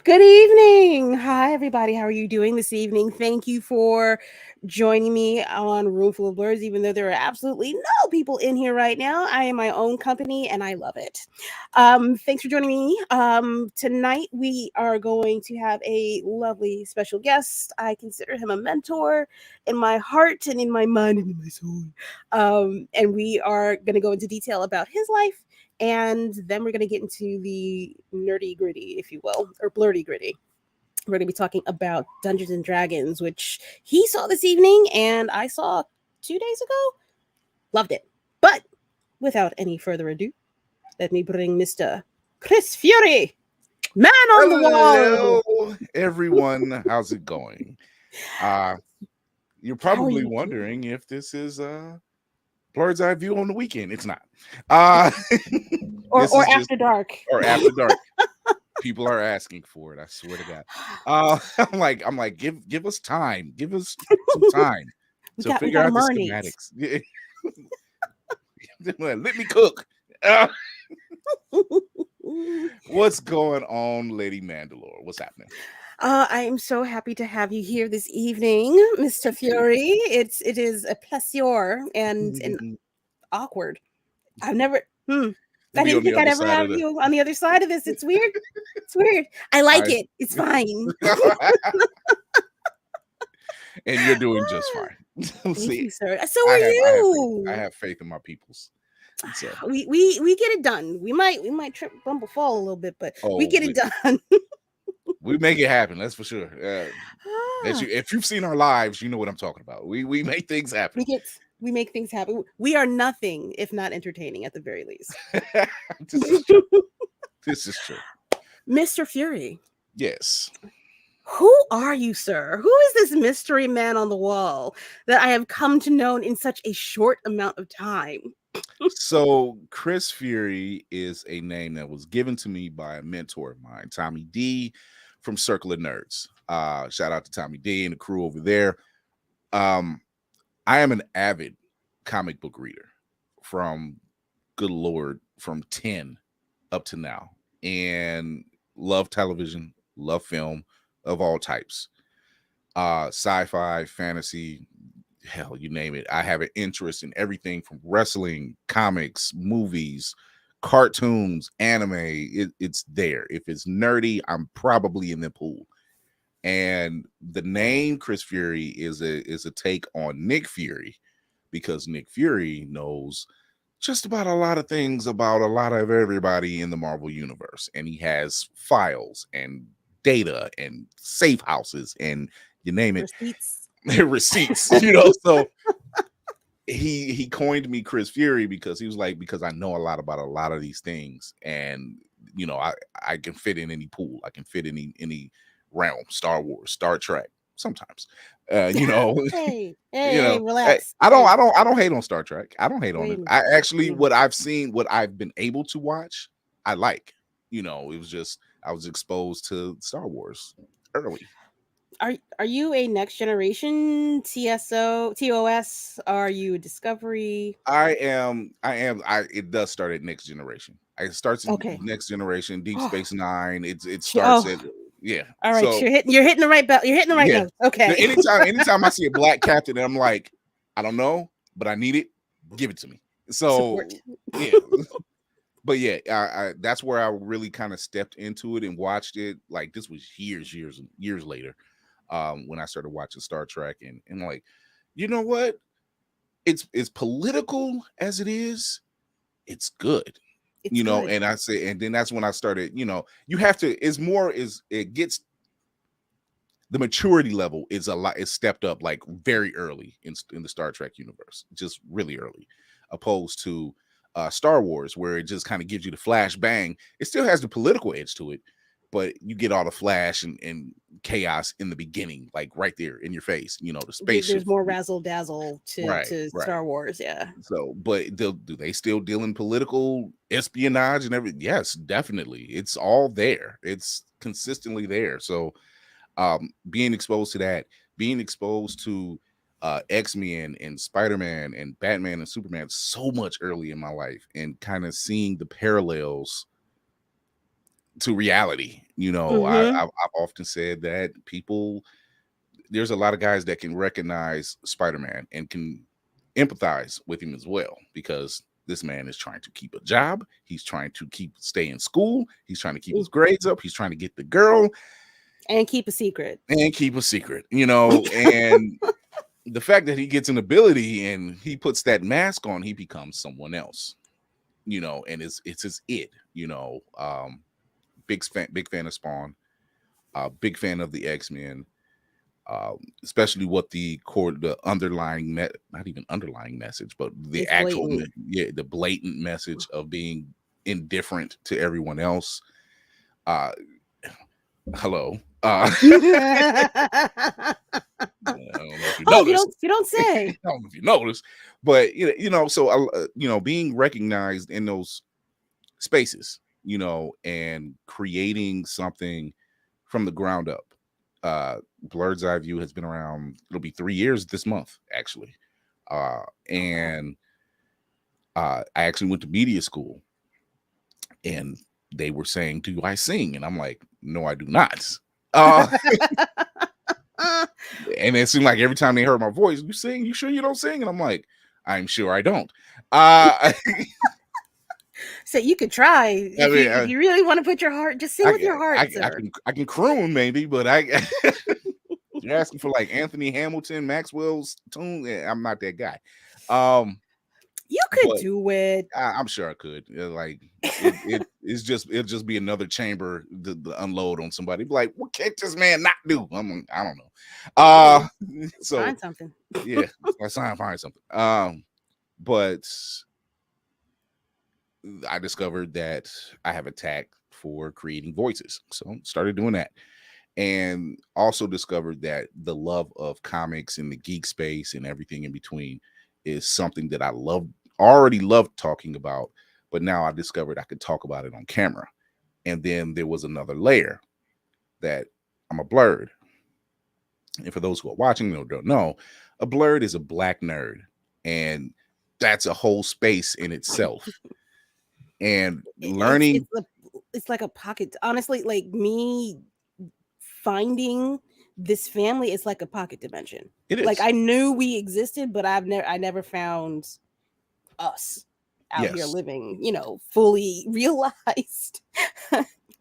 Good evening. Hi, everybody. How are you doing this evening? Thank you for joining me on Room Full of Blerds, even though there are absolutely no people in here right now. I am my own company and I love it. Thanks for joining me. Tonight, we are going to have a lovely special guest. I consider him a mentor in my heart and in my mind and in my soul. And we are going to go into detail about his life, and then we're going to get into the nerdy gritty, if you will, or blurdy gritty. We're going to be talking about Dungeons and Dragons, which he saw this evening and I saw 2 days ago. Loved it. But without any further ado, let me bring Mr. Chris Fury, man on the wall. Hello, everyone. How's it going? Uh, you're How are probably you doing? wondering if this is Blerd's Eye View on the weekend. It's not. Uh, this Or is just after dark. or after dark. People are asking for it. I swear to God. I'm like, give us time. Give us some time we to got we figure got a out the mermaids. schematics. Let me cook. What's going on, Lady Mandalore? What's happening? I am so happy to have you here this evening, Mr. Thank you. Fury. It is a pleasure and awkward. I've never. To I be didn't on the think I'd other ever side have of the you on the other side of this. It's weird. It's weird. I like I it. It's fine. and you're doing just fine. Thank See, you, sir. So are I you. have faith in my peoples. So, We get it done. We might trip, bumble, fall a little bit, but we oh, get it done. we make it happen. That's for sure. As Ah, you, if you've seen our lives, you know what I'm talking about. We make things we happen. get we make things happen. We are nothing if not entertaining at the very least. This is true. This is true. Mr. Fury. Yes. Who are you, sir? Who is this mystery man on the wall that I have come to know in such a short amount of time? So Chris Fury is a name that was given to me by a mentor of mine, Tommy D from Circle of Nerds. Shout out to Tommy D and the crew over there. Um, I am an avid comic book reader from good lord from 10 up to now, and love television, love film of all types. Sci-fi, fantasy, hell, you name it. I have an interest in everything from wrestling, comics, movies, cartoons, anime. It's there. If it's nerdy, I'm probably in the pool. And the name Chris Fury is a take on Nick Fury, because Nick Fury knows just about a lot of things about a lot of everybody in the Marvel universe, and he has files and data and safe houses and you name it, Receipts. receipts. So he coined me Chris Fury because he was like, because I know a lot about a lot of these things, and I can fit in any pool, I can fit in any realm, Star Wars, Star Trek, sometimes, you know. Hey, You hey, know, hey, relax. I don't, Hey, I don't, I don't hate on Star Trek. I don't hate on wait it. a minute. I actually, Mm. what I've seen, what I've been able to watch, I like. It was just I was exposed to Star Wars early. Are you a next generation TOS? Are you a Discovery? I it does start at Next Generation. It starts at Okay. Next Generation, Deep Oh, Space Nine. It starts oh, at, yeah. all right. So You're hitting the right bell. You're hitting the right yeah, note. Okay. anytime I see a black captain, and I'm like, I don't know, but I need it. Give it to me. Support. So yeah, but yeah, I that's where I really kind of stepped into it and watched it. Like, this was years later, when I started watching Star Trek, and like, you know what? It's as political as it is. It's good, It's good. And I say, and then that's when I started. You have to. It's more is it gets the maturity level is a lot. It's stepped up like very early in the Star Trek universe, just really early, opposed to Star Wars, where it just kind of gives you the flash bang. It still has the political edge to it, but you get all the flash and chaos in the beginning, like right there in your face. The spaceship. There's more razzle dazzle to Right, right. Star Wars. Yeah. So, but do they still deal in political espionage and everything? Yes, definitely. It's all there. It's consistently there. So, being exposed to that, being exposed to X-Men and Spider-Man and Batman and Superman so much early in my life, and kind of seeing the parallels to reality. Mm-hmm. I've often said that there's a lot of guys that can recognize Spider-Man and can empathize with him as well, because this man is trying to keep a job. He's trying to stay in school. He's trying to keep his grades up. He's trying to get the girl And keep a secret. and keep a secret, and the fact that he gets an ability and he puts that mask on, he becomes someone else, and it's his big fan of Spawn, big fan of the X-Men, especially what the underlying not even underlying message, but the It's actual blatant. the blatant message of being indifferent to everyone else. Uh, hello. I don't know if you Oh, noticed. you don't I say. don't know if you noticed, but so being recognized in those spaces, and creating something from the ground up. Blerd's Eyeview has been around. It'll be 3 years this month, actually. And I actually went to media school, and they were saying, "Do I sing?" And I'm like, "No, I do not." Uh, and it seemed like every time they heard my voice, "You sing? You sure you don't sing?" And I'm like, "I'm sure I don't." I So you could try mean, if you really want to put your heart, just sing I, with your heart, sir. I can croon maybe, but I you're asking for like Anthony Hamilton, Maxwell's tune. I'm not that guy. Um, You could but do it. I'm sure I could. Like it'll just be another chamber to unload on somebody. Be like, what can't this man not do? I don't know. Mm, So find something. yeah, I find something. But I discovered that I have a tact for creating voices, so started doing that, and also discovered that the love of comics and the geek space and everything in between is something that I already loved talking about, but now I discovered I could talk about it on camera. And then there was another layer that I'm a Blerd. And for those who are watching or don't know, a Blerd is a black nerd. And that's a whole space in itself. And It's learning, it's like a pocket. Honestly, like me finding this family is like a pocket dimension. it Like is. I knew we existed, but I never found us out here Yes. living, fully realized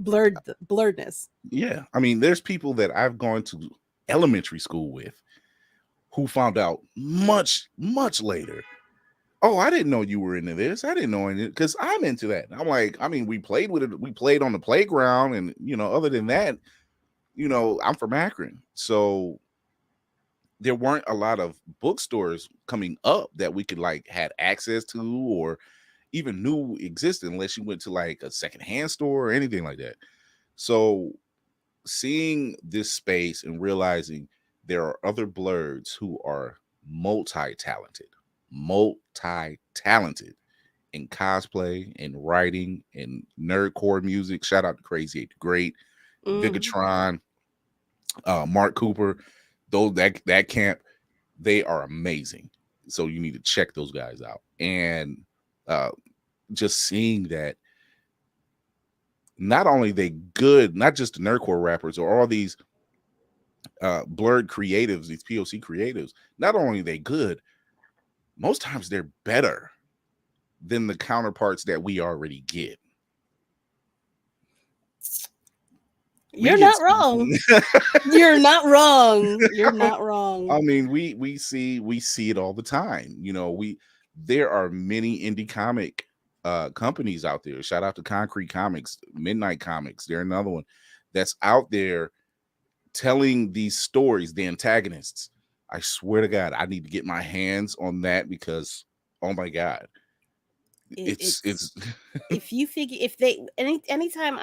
blurredness. Yeah. I mean, there's people that I've gone to elementary school with who found out much, much later. Oh, I didn't know you were into this. I didn't know it because I'm into that. I'm like, I mean, we played with it. We played on the playground, and other than that, I'm from Akron, so there weren't a lot of bookstores coming up that we could like had access to or even knew existed unless you went to like a secondhand store or anything like that. So seeing this space and realizing there are other Blerds who are multi-talented, multi-talented in cosplay and writing and nerdcore music. Shout out to Crazy Eight the Great, Mm. Vigatron, Mark Cooper, those that camp, they are amazing. So you need to check those guys out. And uh, just seeing that not only they good, not just the nerdcore rappers or all these Blerd creatives, these POC creatives, not only are they good, most times they're better than the counterparts that we already get. We You're get not wrong. You're not wrong. You're not wrong. I mean, we see it all the time. There are many indie comic companies out there. Shout out to Concrete Comics, Midnight Comics. They're another one that's out there telling these stories, the antagonists. I swear to God, I need to get my hands on that because oh my God. It's It's if you figure if they anytime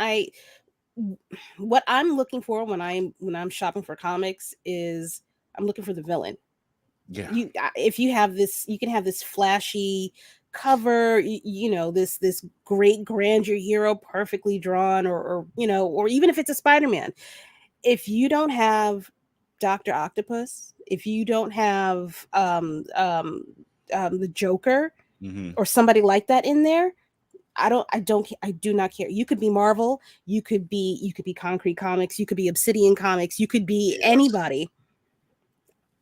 what I'm looking for when I'm shopping for comics is I'm looking for the villain. yeah. If you have this, you can have this flashy cover, this great grandeur hero perfectly drawn, or even if it's a Spider-Man, if you don't have Dr. Octopus, if you don't have the Joker Hmm. or somebody like that in there, I do not care. You could be Marvel, you could be Concrete Comics, you could be Obsidian Comics, you could be Yes. anybody.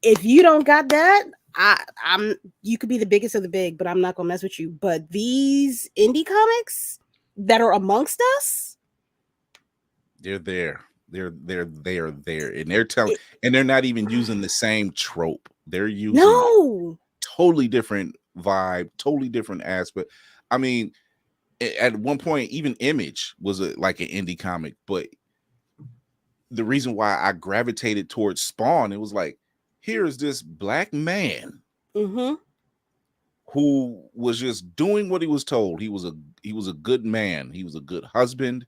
If you don't got that, I'm you could be the biggest of the big, but I'm not gonna mess with you. But these indie comics that are amongst us, They're there. They are there. And they're telling, it, and they're not even using the same trope. They're using no. totally different vibe, totally different aspect. I mean, at one point, even Image was like an indie comic, but the reason why I gravitated towards Spawn, it was like, here is this black man Mm-hmm. who was just doing what he was told. He was a good man. He was a good husband.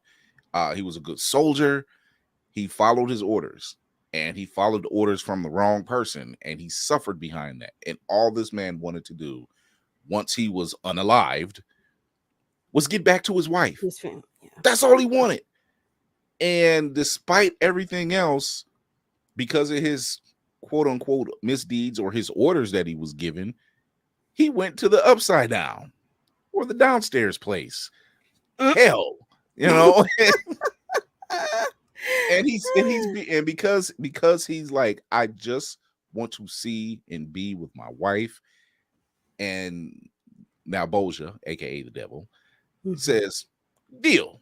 He was a good soldier. He followed his orders, and he followed orders from the wrong person, and he suffered behind that. And all this man wanted to do, once he was unalived, was get back to his wife. His fan. Yeah. That's all he wanted. And despite everything else, because of his quote unquote misdeeds or his orders that he was given, he went to the upside down or the downstairs place. Mm. Hell, you know. And because he's like, I just want to see and be with my wife. And now Boja, aka the devil, says, deal.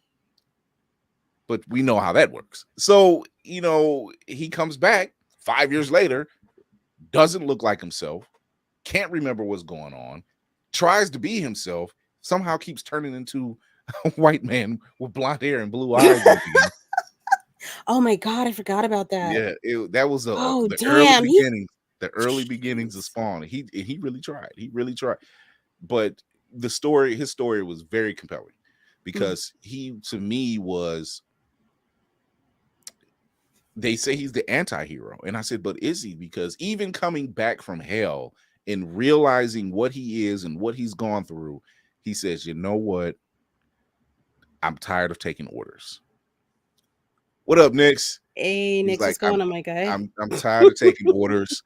But we know how that works. So, he comes back 5 years later, doesn't look like himself, can't remember what's going on, tries to be himself, somehow keeps turning into a white man with blonde hair and blue eyes. Oh my god, I forgot about that. Yeah, that was Oh the early damn, he. beginnings. The early beginnings of Spawn. He really tried. He really tried. But his story was very compelling because he, to me, was. They say he's the anti-hero, and I said, but is he? Because even coming back from hell and realizing what he is and what he's gone through, he says, you know what? I'm tired of taking orders. What up, Nix? Hey, He's Nix, like, what's going on, my guy? I'm tired of taking orders.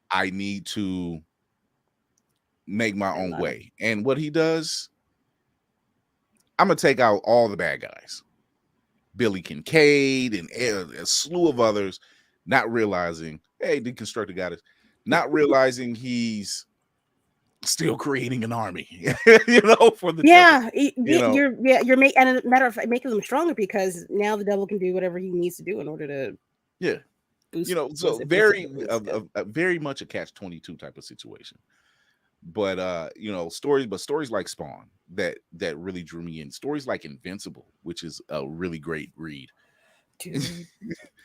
I need to make my own way. And what he does, I'm gonna take out all the bad guys, Billy Kincaid and a slew of others, not realizing, hey, Deconstructor got us, not realizing he's still creating an army, for the devil. You're making, and a matter of fact, making them stronger because now the devil can do whatever he needs to do in order to Yeah, boost. so very much a catch-22 type of situation. But stories like Spawn that really drew me in. Stories like Invincible, which is a really great read. Dude,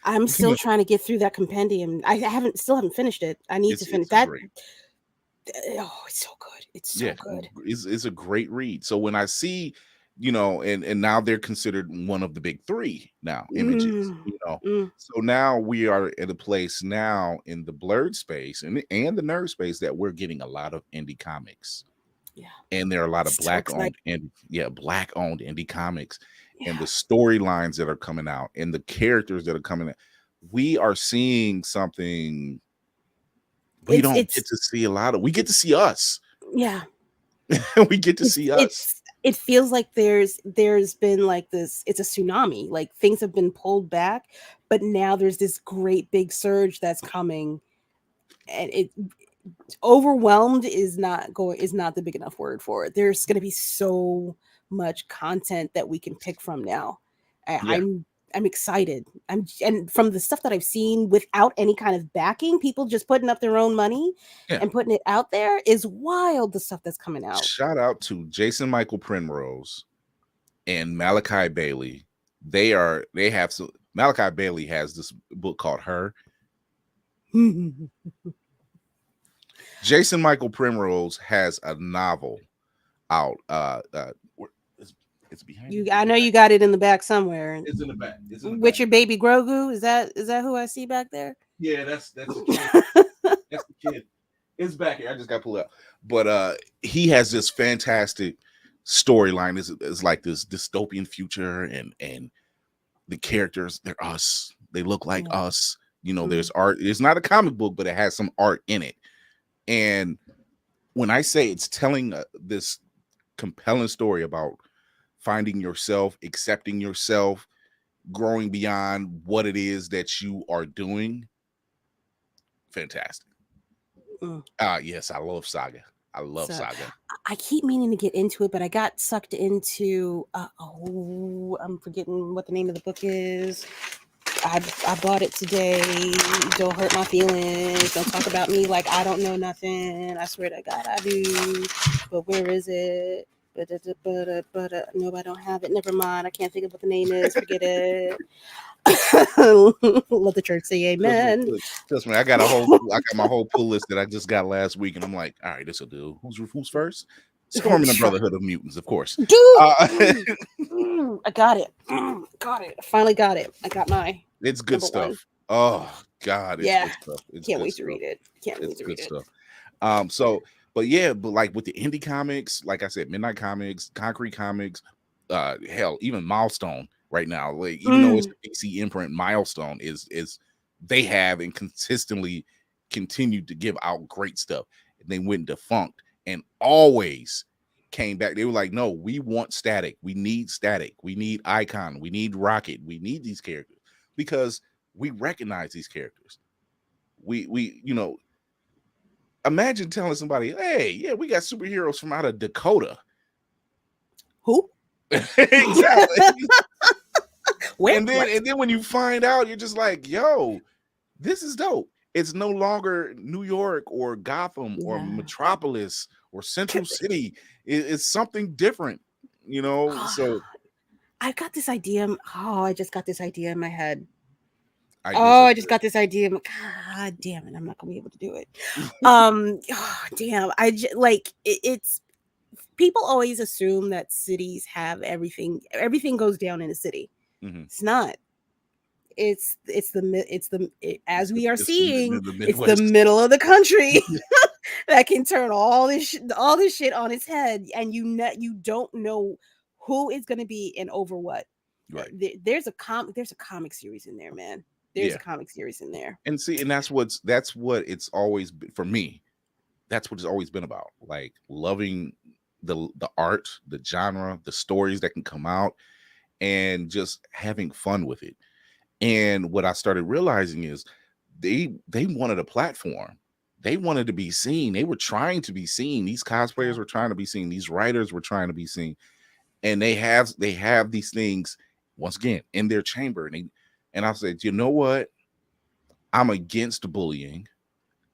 I'm still trying to get through that compendium. I still haven't finished it. I need to finish that. Great. Oh, it's so good. It's so good. It's a great read. So when I see, and now they're considered one of the big three now, Images, So now we are at a place now in the Blerd space and the nerd space that we're getting a lot of indie comics. Yeah. And there are a lot of black-owned indie comics, and the storylines that are coming out and the characters that are coming out. We are seeing something we don't get to see a lot of. We get to see us. Yeah. We get to see us. It feels like there's been like this, it's a tsunami. Like things have been pulled back, but now there's this great big surge that's coming, and it overwhelmed is not the big enough word for it. There's going to be so much content that we can pick from now. I'm excited. And from the stuff that I've seen without any kind of backing, people just putting up their own money and putting it out there is wild. The stuff that's coming out. Shout out to Jason Michael Primrose and Malachi Bailey. Malachi Bailey has this book called Her. Jason Michael Primrose has a novel out. It's behind you. I know you got it in the back somewhere. It's in the back. With your baby Grogu. Is that who I see back there? Yeah, that's the kid. That's the kid. It's back here. I just got pulled out. But he has this fantastic storyline. It's like this dystopian future, and the characters, they're us. They look like us. There's art. It's not a comic book, but it has some art in it. And when I say it's telling this compelling story about finding yourself, accepting yourself, growing beyond what it is that you are doing. Fantastic. Mm. Yes, I love Saga. I love So Saga. I keep meaning to get into it, but I got sucked into. I'm forgetting what the name of the book is. I bought it today. Don't hurt my feelings. Don't talk about me like I don't know nothing. I swear to God, I do. But where is it? No, I don't have it. Never mind. I can't think of what the name is. Forget it. Let the church say Trust me, amen. look, trust me. I got my whole pull list that I just got last week, and I'm like, all right, this will do. Who's first? Storm and the Brotherhood of Mutants, of course. Dude, Uh, I got it. Got it. I finally got it. I got my it's good number one. stuff. Oh God, it's Yeah. good stuff. It's Can't good wait to stuff. read it. Can't It's wait to good read it. stuff. So, but yeah, but like with the indie comics, like I said, Midnight Comics, Concrete Comics, hell, even Milestone right now, like even though it's Mm. the DC imprint, Milestone is they have and consistently continued to give out great stuff. And they went defunct and always came back. They were like, no, we want Static. We need Static. We need Icon. We need Rocket. We need these characters because we recognize these characters. We imagine telling somebody, hey, yeah, we got superheroes from out of Dakota. Who? Exactly. Where? And What? then when you find out, you're just like, yo, this is dope. It's no longer New York or Gotham or Yeah. Metropolis or Central City. It's something different, So I got this idea. I just got this idea in my head. ideas Oh, are I just got this idea. God damn it! I'm not gonna be able to do it. Damn. It's people always assume that cities have everything. Everything goes down in a city. Mhm. It's not. As we are It's the, seeing, the it's the Midwest. middle of the country that can turn all this shit on its head, and you don't know who is going to be and over what. Right. There's a comic series in there, man. There's a Yeah. comic series in there. And see, and that's what it's always been for me. That's what it's always been about. Like loving the art, the genre, the stories that can come out, and just having fun with it. And what I started realizing is they wanted a platform. They wanted to be seen. They were trying to be seen. These cosplayers Yeah. were trying to be seen. These writers were trying to be seen. And they have these things once again in their chamber. And I said, you know what? I'm against bullying.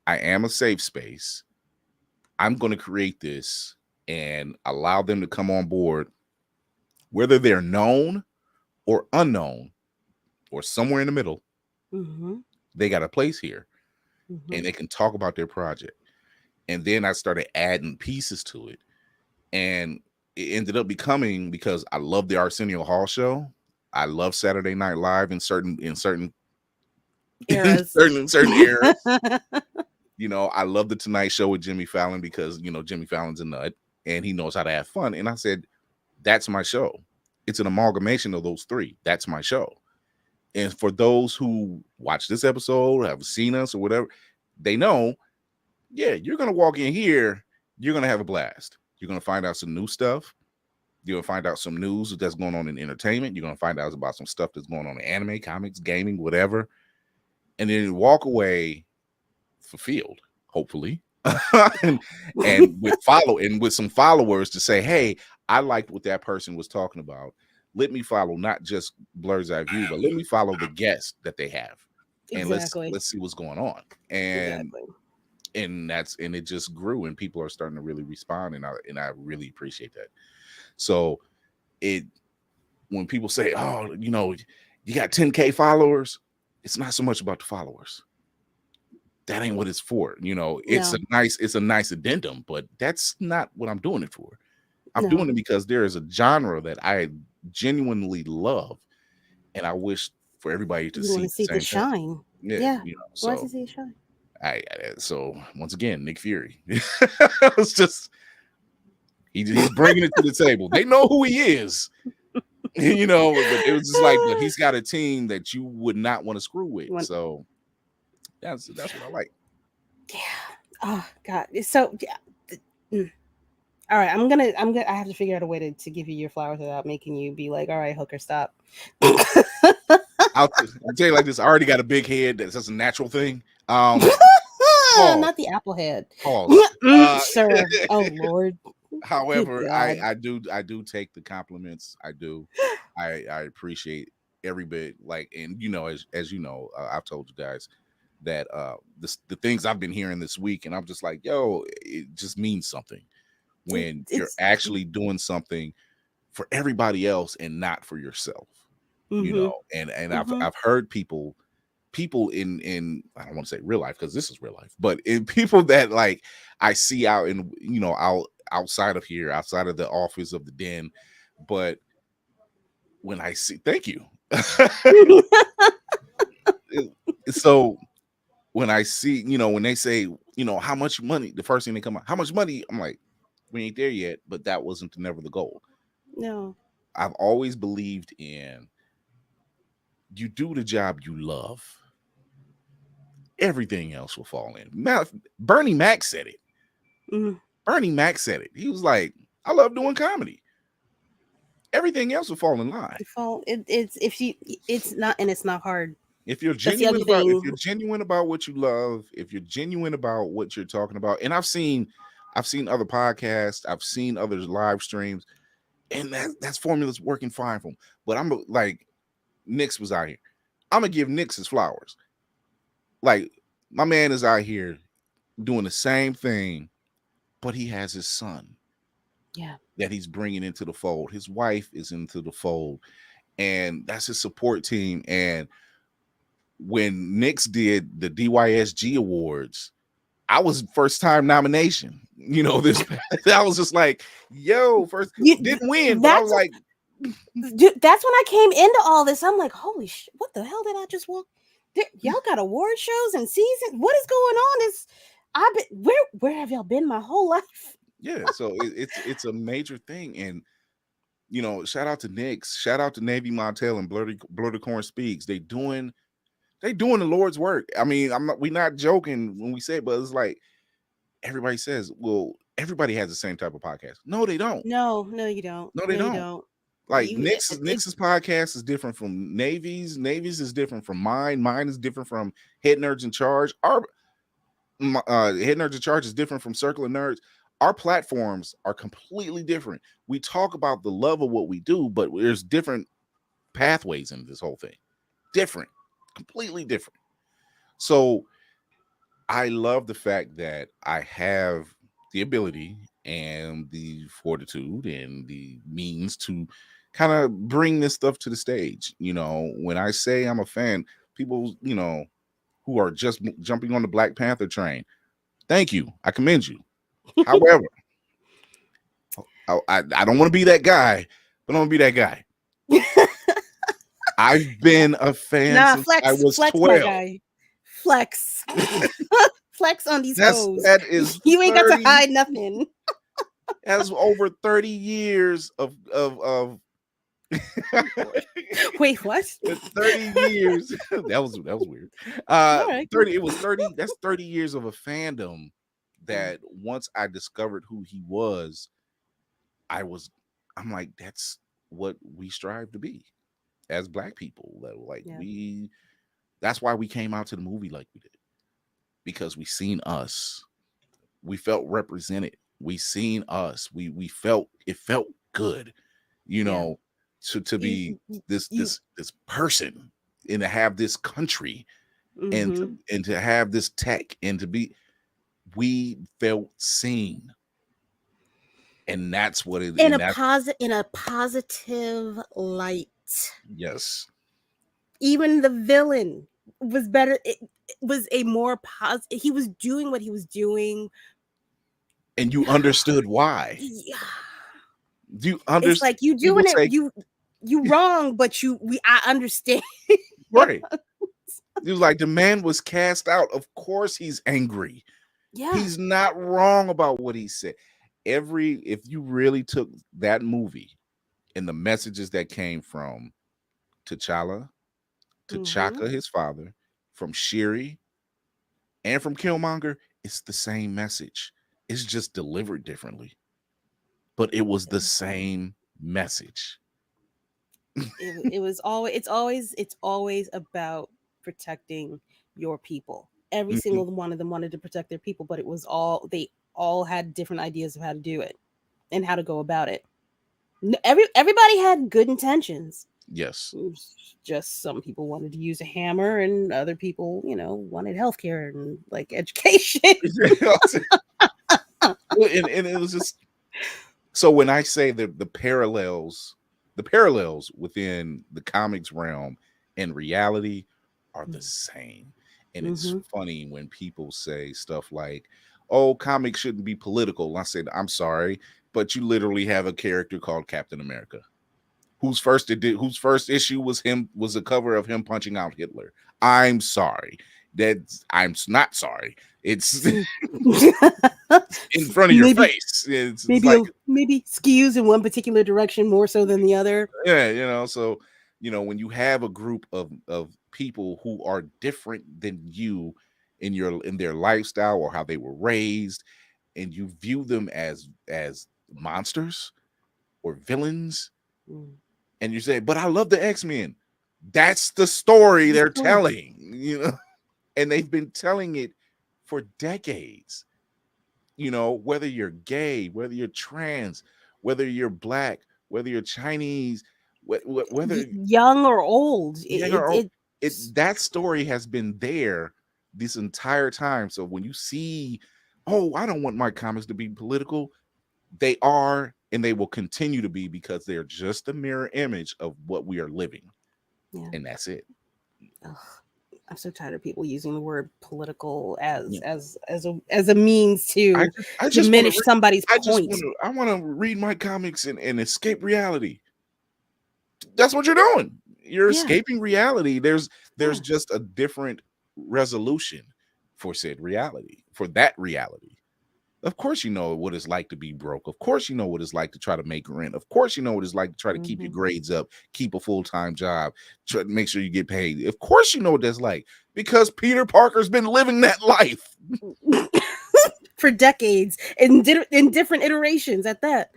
I am a safe space. I'm going to create this and allow them to come on board, whether they're known or unknown or somewhere in the middle. Mm-hmm. They got a place here Mm-hmm. and they can talk about their project. And then I started adding pieces to it. And it ended up becoming, because I love the Arsenio Hall show. I love Saturday Night Live in certain Eras. certain eras. I love the Tonight Show with Jimmy Fallon because Jimmy Fallon's a nut and he knows how to have fun. And I said, that's my show. It's an amalgamation of those three. That's my show. And for those who watch this episode, have seen us or whatever, they know, yeah, you're gonna walk in here, you're gonna have a blast. You're gonna find out some new stuff. You're gonna find out some news that's going on in entertainment. You're gonna find out about some stuff that's going on in anime, comics, gaming, whatever. And then you walk away fulfilled, hopefully. and, with some followers to say, hey, I liked what that person was talking about. Let me follow not just Blerd's Eyeview, but let me follow the guests that they have. And let's Exactly. see what's going on. And Exactly. it just grew and people are starting to really respond. And I really appreciate that. So when people say, oh, you got 10K followers, it's not so much about the followers. That ain't what it's for. It's No. a nice addendum, but that's not what I'm doing it for. I'm doing No. it because there is a genre that I genuinely love, and I wish for everybody to You want see to the see the same thing. shine. Yeah, Yeah. Why does so he see the shine? so once again, Nick Fury. It's just he's bringing it to the table. They know who he is, but it was just like, but he's got a team that you would not want to screw with. One, So that's what I like. yeah. Oh God. So yeah. Mm. All right, I have to figure out a way to give you your flowers without making you be like, all right, hooker, stop. I'll tell you like this. I already got a big head. That's a natural thing. Pause. Not the apple head. Pause. Uh, Sir. Oh Lord. Good however, God. I do take the compliments. I do. I appreciate every bit. Like, and as you know, I've told you guys that the things I've been hearing this week, and I'm just like, yo, it just means something when you're It's actually doing something for everybody else and not for yourself. mm-hmm. And Mm-hmm. I've heard people in I don't want to say real life because this is real life, but in people that like I see out in outside of here, outside of the office of the den, but when I see, thank you. So when I see, when they say, how much money, the first thing they come out, how much money, I'm like, we ain't there yet, but that wasn't never the goal. No. I've always believed in you do the job you love, everything else will fall in. Bernie Mac said it. Mm. Bernie Mac said it. He was like, I love doing comedy. Everything else will fall in line. It's if you it's not and it's not hard. If you're That's the genuine other about if thing. you're genuine about what you love, if you're genuine about what you're talking about, and I've seen other podcasts, I've seen other live streams, and that's formulas working fine for them. But I'm like, Nix was out here. I'm gonna give Nix his flowers. Like, my man is out here doing the same thing, but he has his son Yeah. that he's bringing into the fold. His wife is into the fold, and that's his support team. And when Knicks did the DYSG awards, I was first time nomination. This I was just like, yo, first You didn't win, but I was that's like, dude, that's when I came into all this. I'm like, holy shit, what the hell did I just walk? Y'all got award shows and seasons. What is going on? Is I've been where have y'all been my whole life? yeah. So it's a major thing, and shout out to Knicks, shout out to Navy Montel and Blurdy Corn Speaks. They doing the Lord's work. I mean, we're not joking when we say it, but it's like everybody says, well, everybody has the same type of podcast. No, they don't. No, no, you don't. No, they No, you don't. don't. Like You Nix's podcast is different from Navy's. Navy's is different from mine. Mine is different from Head Nerds in Charge. Our Head Nerds in Charge is different from Circle of Nerds. Our platforms are completely different. We talk about the love of what we do, but there's different pathways in this whole thing. Different, completely different. So I love the fact that I have the ability and the fortitude and the means to kind of bring this stuff to the stage. When I say I'm a fan, people, who are just jumping on the Black Panther train, thank you. I commend you. However, I don't want to be that guy, but I'm going to be that guy. I've been a fan nah, since I was flex, my 12. guy, flex, flex on these hoes. That is You ain't got to 30 hide nothing. That's over 30 years of Lord. Wait, what? 30 years. That was weird. All right. 30, it was 30, that's 30 years of a fandom that once I discovered who he was, I was I'm like, that's what we strive to be as Black people. That like Yeah. that's why we came out to the movie like we did. Because we seen us. We felt represented. We seen us. We felt it felt good, you Yeah. know, to be this You. person and to have this country Mm-hmm. and to have this tech and to be we felt seen. And that's what it In and a that's positive light. yes. Even the villain was better. It was a more positive. He was doing what he was doing. And you understood why. Yeah. Do you It's understand? like you People doing it. say You wrong, but I understand. right. He was like, the man was cast out. Of course he's angry. Yeah. He's not wrong about what he said. If you really took that movie and the messages that came from T'Challa, Mm-hmm. T'Chaka, his father, from Shuri, and from Killmonger, it's the same message. It's just delivered differently. but it was the same message. It was always it's always about protecting your people. Every Mhm. single one of them wanted to protect their people, but it was all they all had different ideas of how to do it and how to go about it. Everybody had good intentions. Yes. It was just some people wanted to use a hammer, and other people, wanted healthcare and like education. Well, and it was just so when I say the parallels within the comics realm and reality are the same. And it's Mm-hmm. funny when people say stuff like, "Oh, comics shouldn't be political." And I said, "I'm sorry, but you literally have a character called Captain America, whose first issue was a cover of him punching out Hitler. I'm sorry. I'm not sorry. It's in front of your maybe face. It's maybe like, maybe skews in one particular direction more so than the other. yeah, so when you have a group of people who are different than you in their lifestyle or how they were raised, and you view them as monsters or villains, Mm. and you say, "But I love the X-Men." That's the story The they're story. telling, and they've been telling it for decades. Whether you're gay, whether you're trans, whether you're black, whether you're Chinese, whether Young or old, young it, or old, it, that story has been there this entire time. So when you see, "Oh, I don't want my comics to be political," they are, and they will continue to be, because they're just a mirror image of what we are living, yeah. and that's it. Ugh, I'm so tired of people using the word political Yeah. as a means I to just I just want to diminish somebody's point. I want to read my comics and escape reality. That's what you're doing. You're Yeah, escaping reality. There's yeah. just a different resolution for said reality, for that reality. Of course, you know what it's like to be broke. Of course, you know what it's like to try to make rent. Of course, you know what it's like to try to keep your Hmm. grades up, keep a full-time job, try to make sure you get paid. Of course, you know what that's like, because Peter Parker's been living that life. For decades in different iterations at that.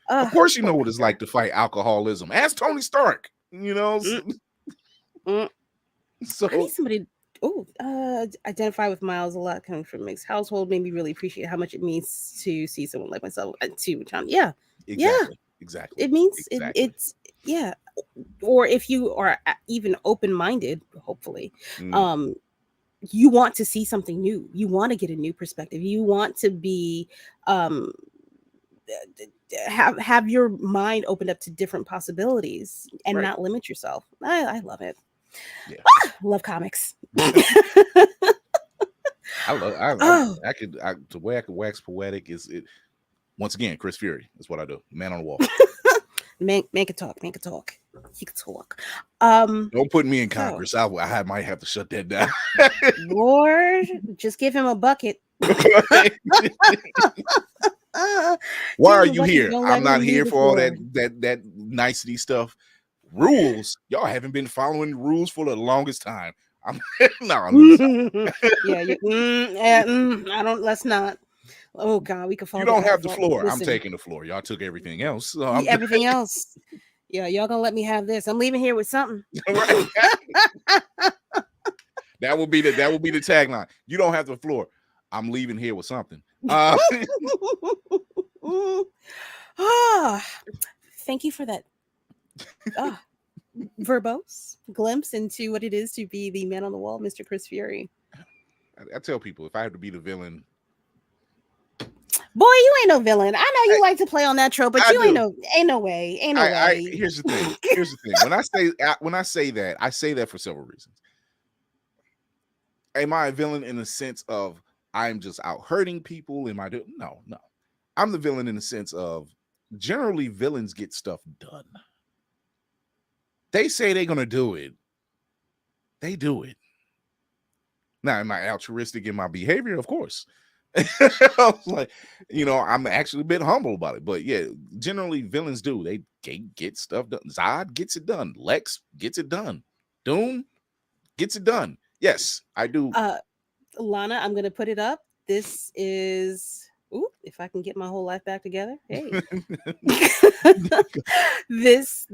Of course, you Poor know what it's like Peter. to fight alcoholism. Ask Tony Stark. Mm, mm. I need So somebody. Oh, identify with Miles a lot, coming from a mixed household. Made me really appreciate how much it means to see someone like myself. To John, yeah, yeah. exactly, exactly, It means exactly. it's yeah. Or if you are even open minded, hopefully, Mm, um, you want to see something new. You want to get a new perspective. You want to be um have your mind opened up to different possibilities and right. not limit yourself. I love it. Yeah. Love comics. I love. Oh, I could. The way I could wax poetic is it. Once again, Chris Fury is what I do. Man on the wall. man can talk. Man can talk. He can talk. Don't put me in So Congress. I might have to shut that down. Lord, just give him a bucket. Why Give are him a you bucket. here? Don't let I'm not him here leave the for all floor. that nicety stuff. Rules. Y'all haven't been following rules for the longest time. I'm no. Let me stop. Yeah, I don't. Let's not. Oh God, we could You fall don't down. have the floor. I'm Listen, taking the floor. Y'all took everything else. So everything else. Yeah, y'all gonna let me have this. I'm leaving here with something. right. That will be the tagline. You don't have the floor. I'm leaving here with something. Ah, thank you for that. Ah, verbose glimpse into what it is to be the man on the wall, Mr. Chris Fury. I tell people, if I have to be the villain, Boy, you ain't no villain. I know I, you like to play on that trope, but I you ain't do. no way. Ain't no way. Here's the thing. Here's the thing. When I say that, I say that for several reasons. Am I a villain in the sense of I'm just out hurting people? Am I doing? No, no. I'm the villain in the sense of generally villains get stuff done. They say they're gonna do it. They do it. Now, am I altruistic in my behavior? Of course. I was like, I'm actually a bit humble about it. But yeah, generally villains do. They get stuff done. Zod gets it done. Lex gets it done. Doom gets it done. Yes, I do. Lana, I'm gonna put it up. This is Ooh, if I can get my whole life back together, hey. This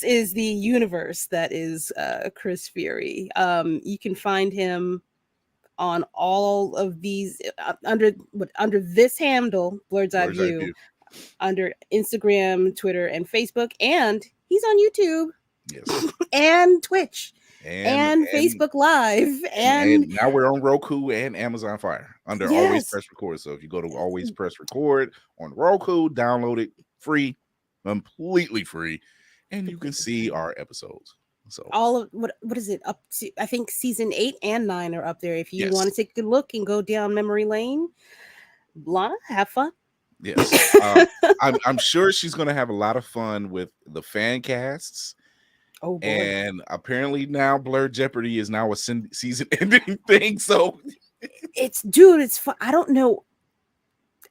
is the universe that is Chris Fury. You can find him on all of these under this handle, Blerd's Eye Bird's eye View, view. under Instagram, Twitter, and Facebook, and he's on YouTube Yes. and Twitch And and and Facebook Live and and now we're on Roku and Amazon Fire under Always yes, Press Record. So if you go to Always Press Record on Roku, download it free, completely free, and you can completely see free. our episodes. So All of what is it up to? I think season 8 and 9 are up there. If you want yes, to take a look and go down memory lane, Lana, have fun. yes. I'm sure she's gonna have a lot of fun with the fan casts. Oh boy, And apparently now Blur Jeopardy is now a season ending thing. So it's dude, it's fun. I don't know.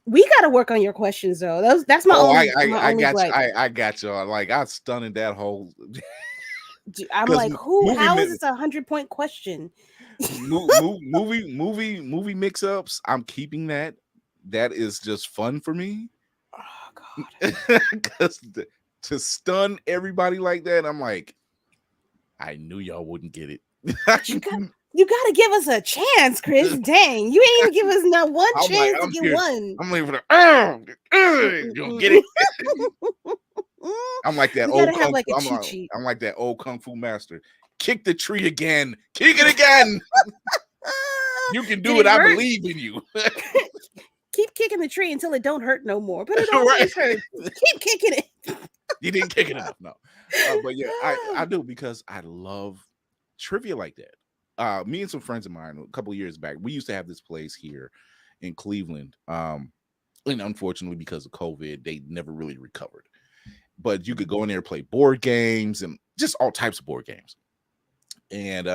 We got to work on your questions though. That's my oh, I my I, I only got you. gripe. I got y'all. Like I stunning that whole I'm because like, who? movie How is this 100-point question? movie mix ups. I'm keeping that. That is just fun for me. Oh God, Because to stun everybody like that, I'm like, I knew y'all wouldn't get it. but you got to give us a chance, Chris. Dang, you ain't even give us not one I'm like, chance to I'm get here. one. I'm waiting for the you don't get Mm-mm-mm-mm. it. I'm like that We got old to have kung like fu. a cheat sheet. I'm like that old kung fu master. Kick the tree again. Kick it again. You can Did do it. it I hurt? believe in you. Keep kicking the tree until it don't hurt no more. But it Right. always hurts. Keep kicking it. You didn't kick it enough. No. But yeah, I do because I love trivia like that. Me and some friends of mine a couple of years back, we used to have this place here in Cleveland. And unfortunately, because of COVID, they never really recovered. But you could go in there and play board games and just all types of board games. And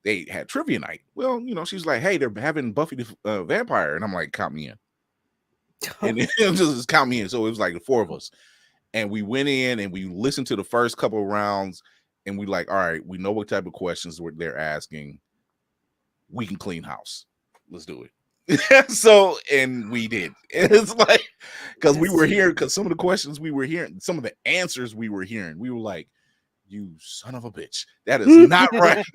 they had trivia night. Well, she's like, "Hey, they're having Buffy the Vampire," and I'm like, "Count me in." And it just count me in. So it was like the four of us, and we went in and we listened to the first couple of rounds, and we like, all right, we know what type of questions they're asking. We can clean house. Let's do it. So, and we did. It's like, because we That's were here, because some of the questions we were hearing, some of the answers we were hearing, we were like, you son of a bitch, that is not right.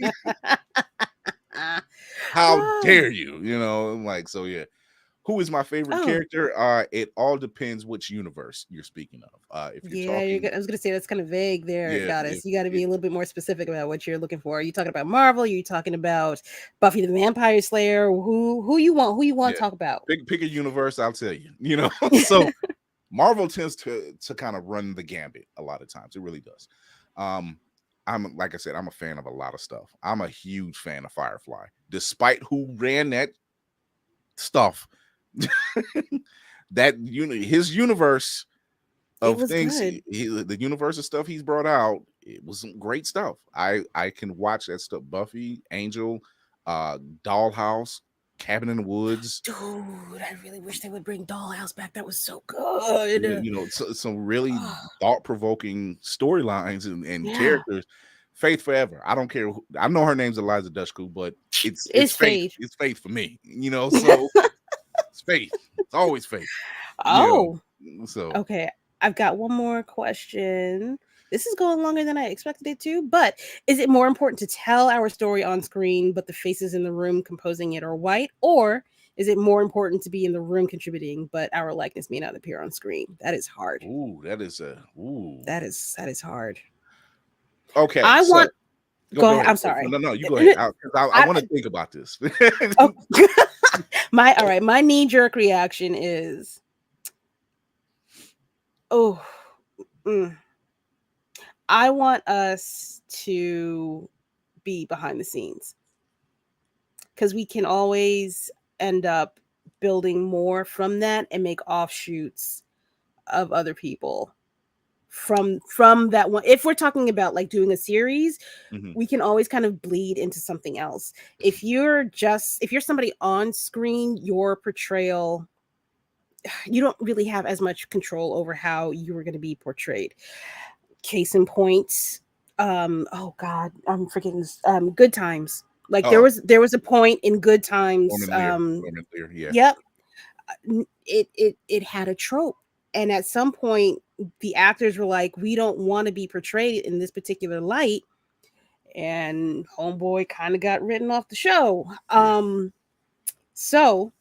How dare you? I'm like, so yeah. Who is my favorite Oh, character? It all depends which universe you're speaking of. If you're yeah. talking, I was gonna say that's kind of vague there, yeah, Goddess. You got to if be a little bit more specific about what you're looking for. Are you talking about Marvel? Are you talking about Buffy the Vampire Slayer? Who you want? Who you want yeah, to talk about? pick a universe, I'll tell you. So Marvel tends to kind of run the gambit a lot of times. It really does. I'm like I said, I'm a fan of a lot of stuff. I'm a huge fan of Firefly, despite who ran that stuff. That his universe It of was things, good. the universe of stuff he's brought out, it was some great stuff. I can watch that stuff. Buffy, Angel, Dollhouse, Cabin in the Woods. Dude, I really wish they would bring Dollhouse back. That was so good. Some really Oh, thought-provoking storylines and yeah, characters. Faith forever. I don't care. I know her name's Eliza Dushku, but it's it's faith. Fade. It's faith for me. So it's faith. It's always faith. Oh, So okay. I've got one more question. This is going longer than I expected it to, but is it more important to tell our story on screen, but the faces in the room composing it are white? Or is it more important to be in the room contributing, but our likeness may not appear on screen? That is hard. that is a That is hard. Okay, I so want go go go ahead. ahead. I'm sorry. No, you go ahead. I I, want to think about this. oh, my all right. My knee jerk reaction is oh. mm, I want us to be behind the scenes because we can always end up building more from that and make offshoots of other people from that one. If we're talking about like doing a series, Mhm. we can always kind of bleed into something else. If you're somebody on screen, your portrayal, you don't really have as much control over how you were going to be portrayed. Case in point, oh god, I'm forgetting this. Good Times. Like there Oh, was there was a point in Good Times. Norman Lear, yeah. Yep, it had a trope. And at some point the actors were like, we don't want to be portrayed in this particular light, and homeboy kind of got written off the show. Yeah. So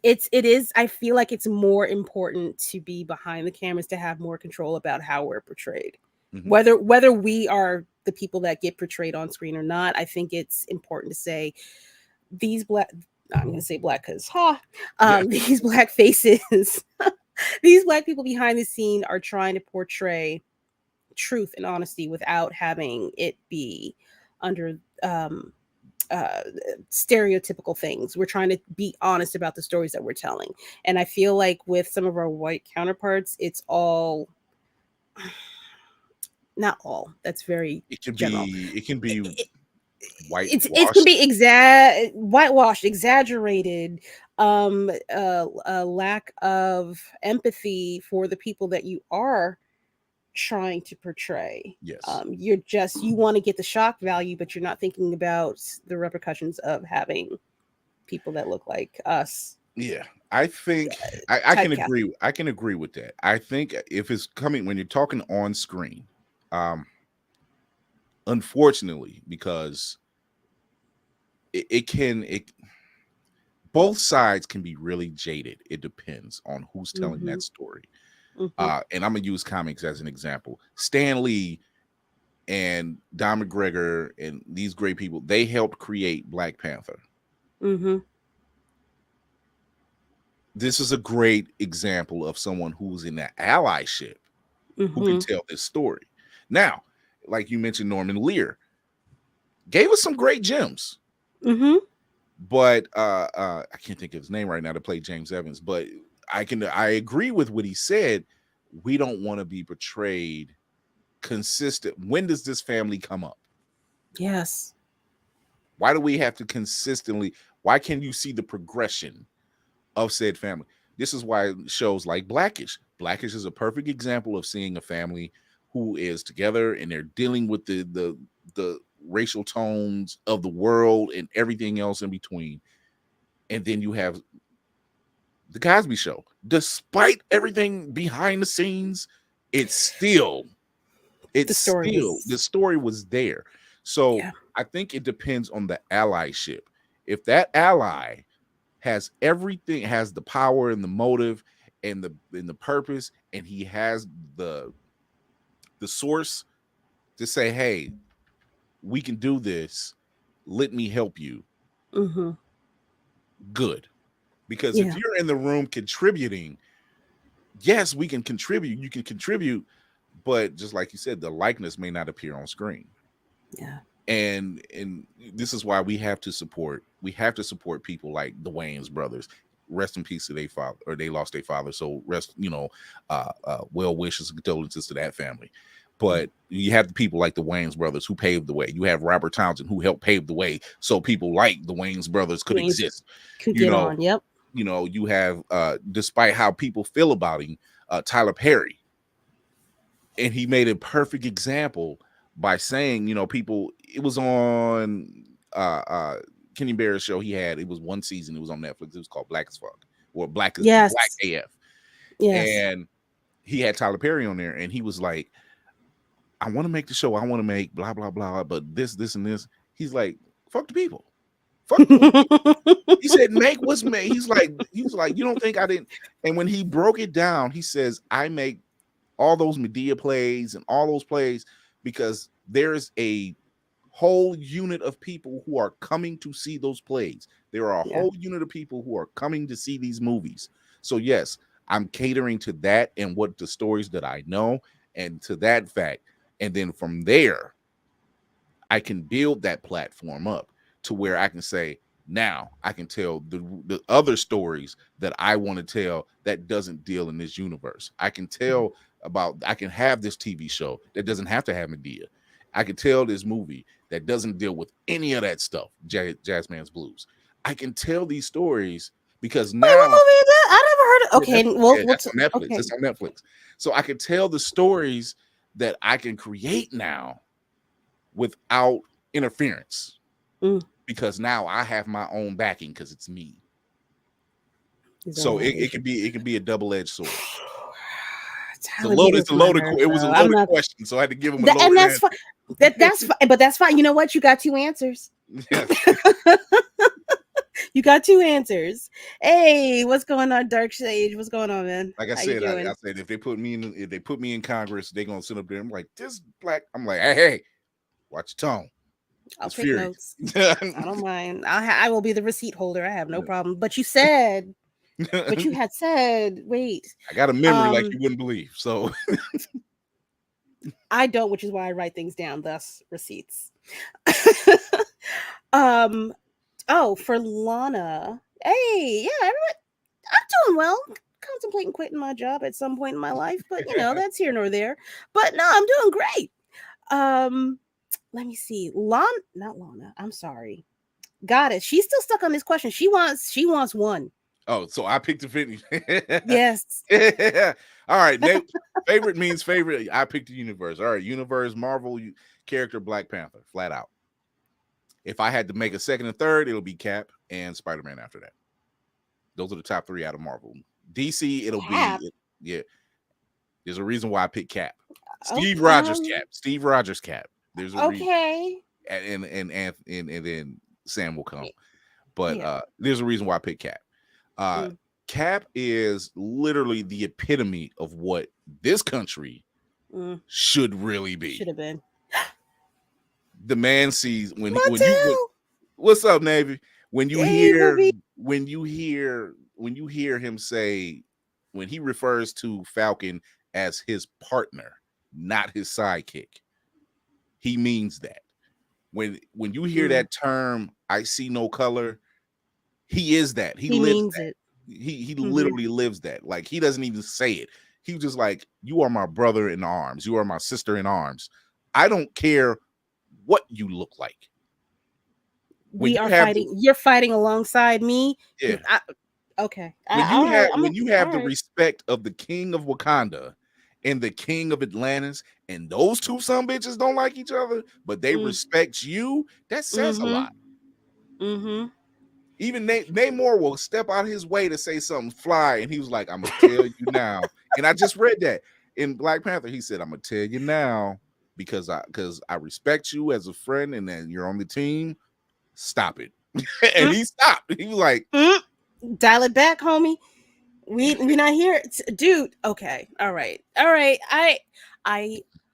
it is, I feel like it's more important to be behind the cameras, to have more control about how we're portrayed, Hmm. whether we are the people that get portrayed on screen or not. I think it's important to say these black, I'm going to say black because Yeah. these black faces these black people behind the scene are trying to portray truth and honesty without having it be under um uh stereotypical things. We're trying to be honest about the stories that we're telling. And I feel like with some of our white counterparts, it's all, not all, that's very general. It can be It can whitewashed. be whitewashed, exaggerated, a lack of empathy for the people that you are trying to portray. Yes. You want to get the shock value, but you're not thinking about the repercussions of having people that look like us Yeah. I think I can typecast. agree. I can agree with that. I think if it's coming when you're talking on screen, um, unfortunately, because it can it both sides can be really jaded. It depends on who's telling Hmm. that story. Hmm. And I'm gonna use comics as an example. Stan Lee and Don McGregor and these great people, they helped create Black Panther. Hmm. This is a great example of someone who's in that allyship who can Hmm. tell this story. Now, like you mentioned, Norman Lear gave us some great gems, Hmm. but I can't think of his name right now to play James Evans. But I agree with what he said. We don't want to be portrayed consistent. When does this family come up? Yes. Why do we have to consistently? Why can't you see the progression of said family? This is why shows like Blackish. Blackish is a perfect example of seeing a family who is together and they're dealing with the racial tones of the world and everything else in between. And then you have the Cosby Show. Despite everything behind the scenes, it's still The story the was, story was there. So yeah. I think it depends on the allyship. If that ally has everything, has the power and the motive and the purpose, and he has the source to say, hey, we can do this, let me help you, Hmm. good. Because if Yeah. you're in the room contributing, yes, we can contribute, you can contribute, but just like you said, the likeness may not appear on screen. Yeah. And this is why we have to support people like the Wayans brothers. Rest in peace to their father, or they lost their father, so rest, well wishes and condolences to that family. But you have the people like the Wayans brothers who paved the way. You have Robert Townsend who helped pave the way so people like the Wayans brothers could Wayne's exist. could you get know on. Yep. you have despite how people feel about him, Tyler Perry, and he made a perfect example by saying, people, it was on Kenny Barrett's show. It was one season, it was on Netflix, it was called Black as Fuck, or Black Yes. AF. Yes. And he had Tyler Perry on there, and he was like, I want to make the show, I want to make blah blah blah, but this and this. He's like, fuck the people, fuck the people. He said, make what's made. He was like, you don't think I didn't? And when he broke it down, he says, I make all those Medea plays and all those plays because there's a whole unit of people who are coming to see those plays. There are a Yeah. whole unit of people who are coming to see these movies. So yes, I'm catering to that and what the stories that I know, and to that fact. And then from there, I can build that platform up to where I can say, now I can tell the other stories that I want to tell that doesn't deal in this universe. I can have this TV show that doesn't have to have Medea. I can tell this movie that doesn't deal with any of that stuff, Jazzman's Blues. I can tell these stories because Wait, what now, movie is that? I never heard of. yeah, Okay, well, that's on Netflix. okay. It's on Netflix. So I can tell the stories that I can create now without interference, Mm, because now I have my own backing because it's me. He's So only it, half it Asian. could be a double-edged sword. Tyler, you get It's a to my loaded nerves, it was a though. I'm loaded not question, so I had to give him a that, and loaded that's fine. That's answer. fine, but that's fine. You know what? You got two answers. Yeah. You got two answers. Hey, what's going on, Dark Sage? What's going on, man? Like I How you said, I doing? said if they put me in Congress, they're gonna sit up there. I'm like, this black. I'm like, hey, watch your tone. I'll It's take Fury. notes. I don't mind. I will be the receipt holder. I have no problem. But you had said, wait, I got a memory like um, you wouldn't believe. So I don't, which is why I write things down, thus receipts. um, oh, for Lana. Hey, yeah, I'm doing well. Contemplating quitting my job at some point in my life, but that's here nor there. But no, I'm doing great. Um, let me see. Not Lana. I'm sorry. Goddess. She's still stuck on this question. She wants one. oh, so I picked the finish. Yes. All right. Favorite means favorite. I picked the universe. All right, universe, Marvel character, Black Panther, flat out. If I had to make a second and third, it'll be Cap and Spider-Man after that. Those are the top three out of Marvel. DC, it'll Cap. be yeah. There's a reason why I picked Cap. Steve Okay. Rogers Cap. Steve Rogers Cap. There's a reason. Okay. And then Sam will come. But Yeah. there's a reason why I picked Cap. Cap is literally the epitome of what this country should really be. Should have been. The man sees when Mattel! what's up, Navy? When you Hey, hear Bobby. him say, when he refers to Falcon as his partner, not his sidekick, he means that. When you hear that term, I see no color, he is that. He lives means that. it. He literally lives that. Like, he doesn't even say it. He's just like, you are my brother in arms. You are my sister in arms. I don't care what you look like. When We are fighting. You're fighting alongside me. Yeah. Okay. When you have the respect of the king of Wakanda and the king of Atlantis, and those two some bitches don't like each other, but they respect you, that says a lot. Even Namor will step out his way to say something fly, and he was like, I'm gonna tell you now. And I just read that in Black Panther. He said, I'm gonna tell you now because I respect you as a friend, and then you're on the team. Stop it. And he stopped. He was like, dial it back, homie. We not here, dude. Okay, all right. I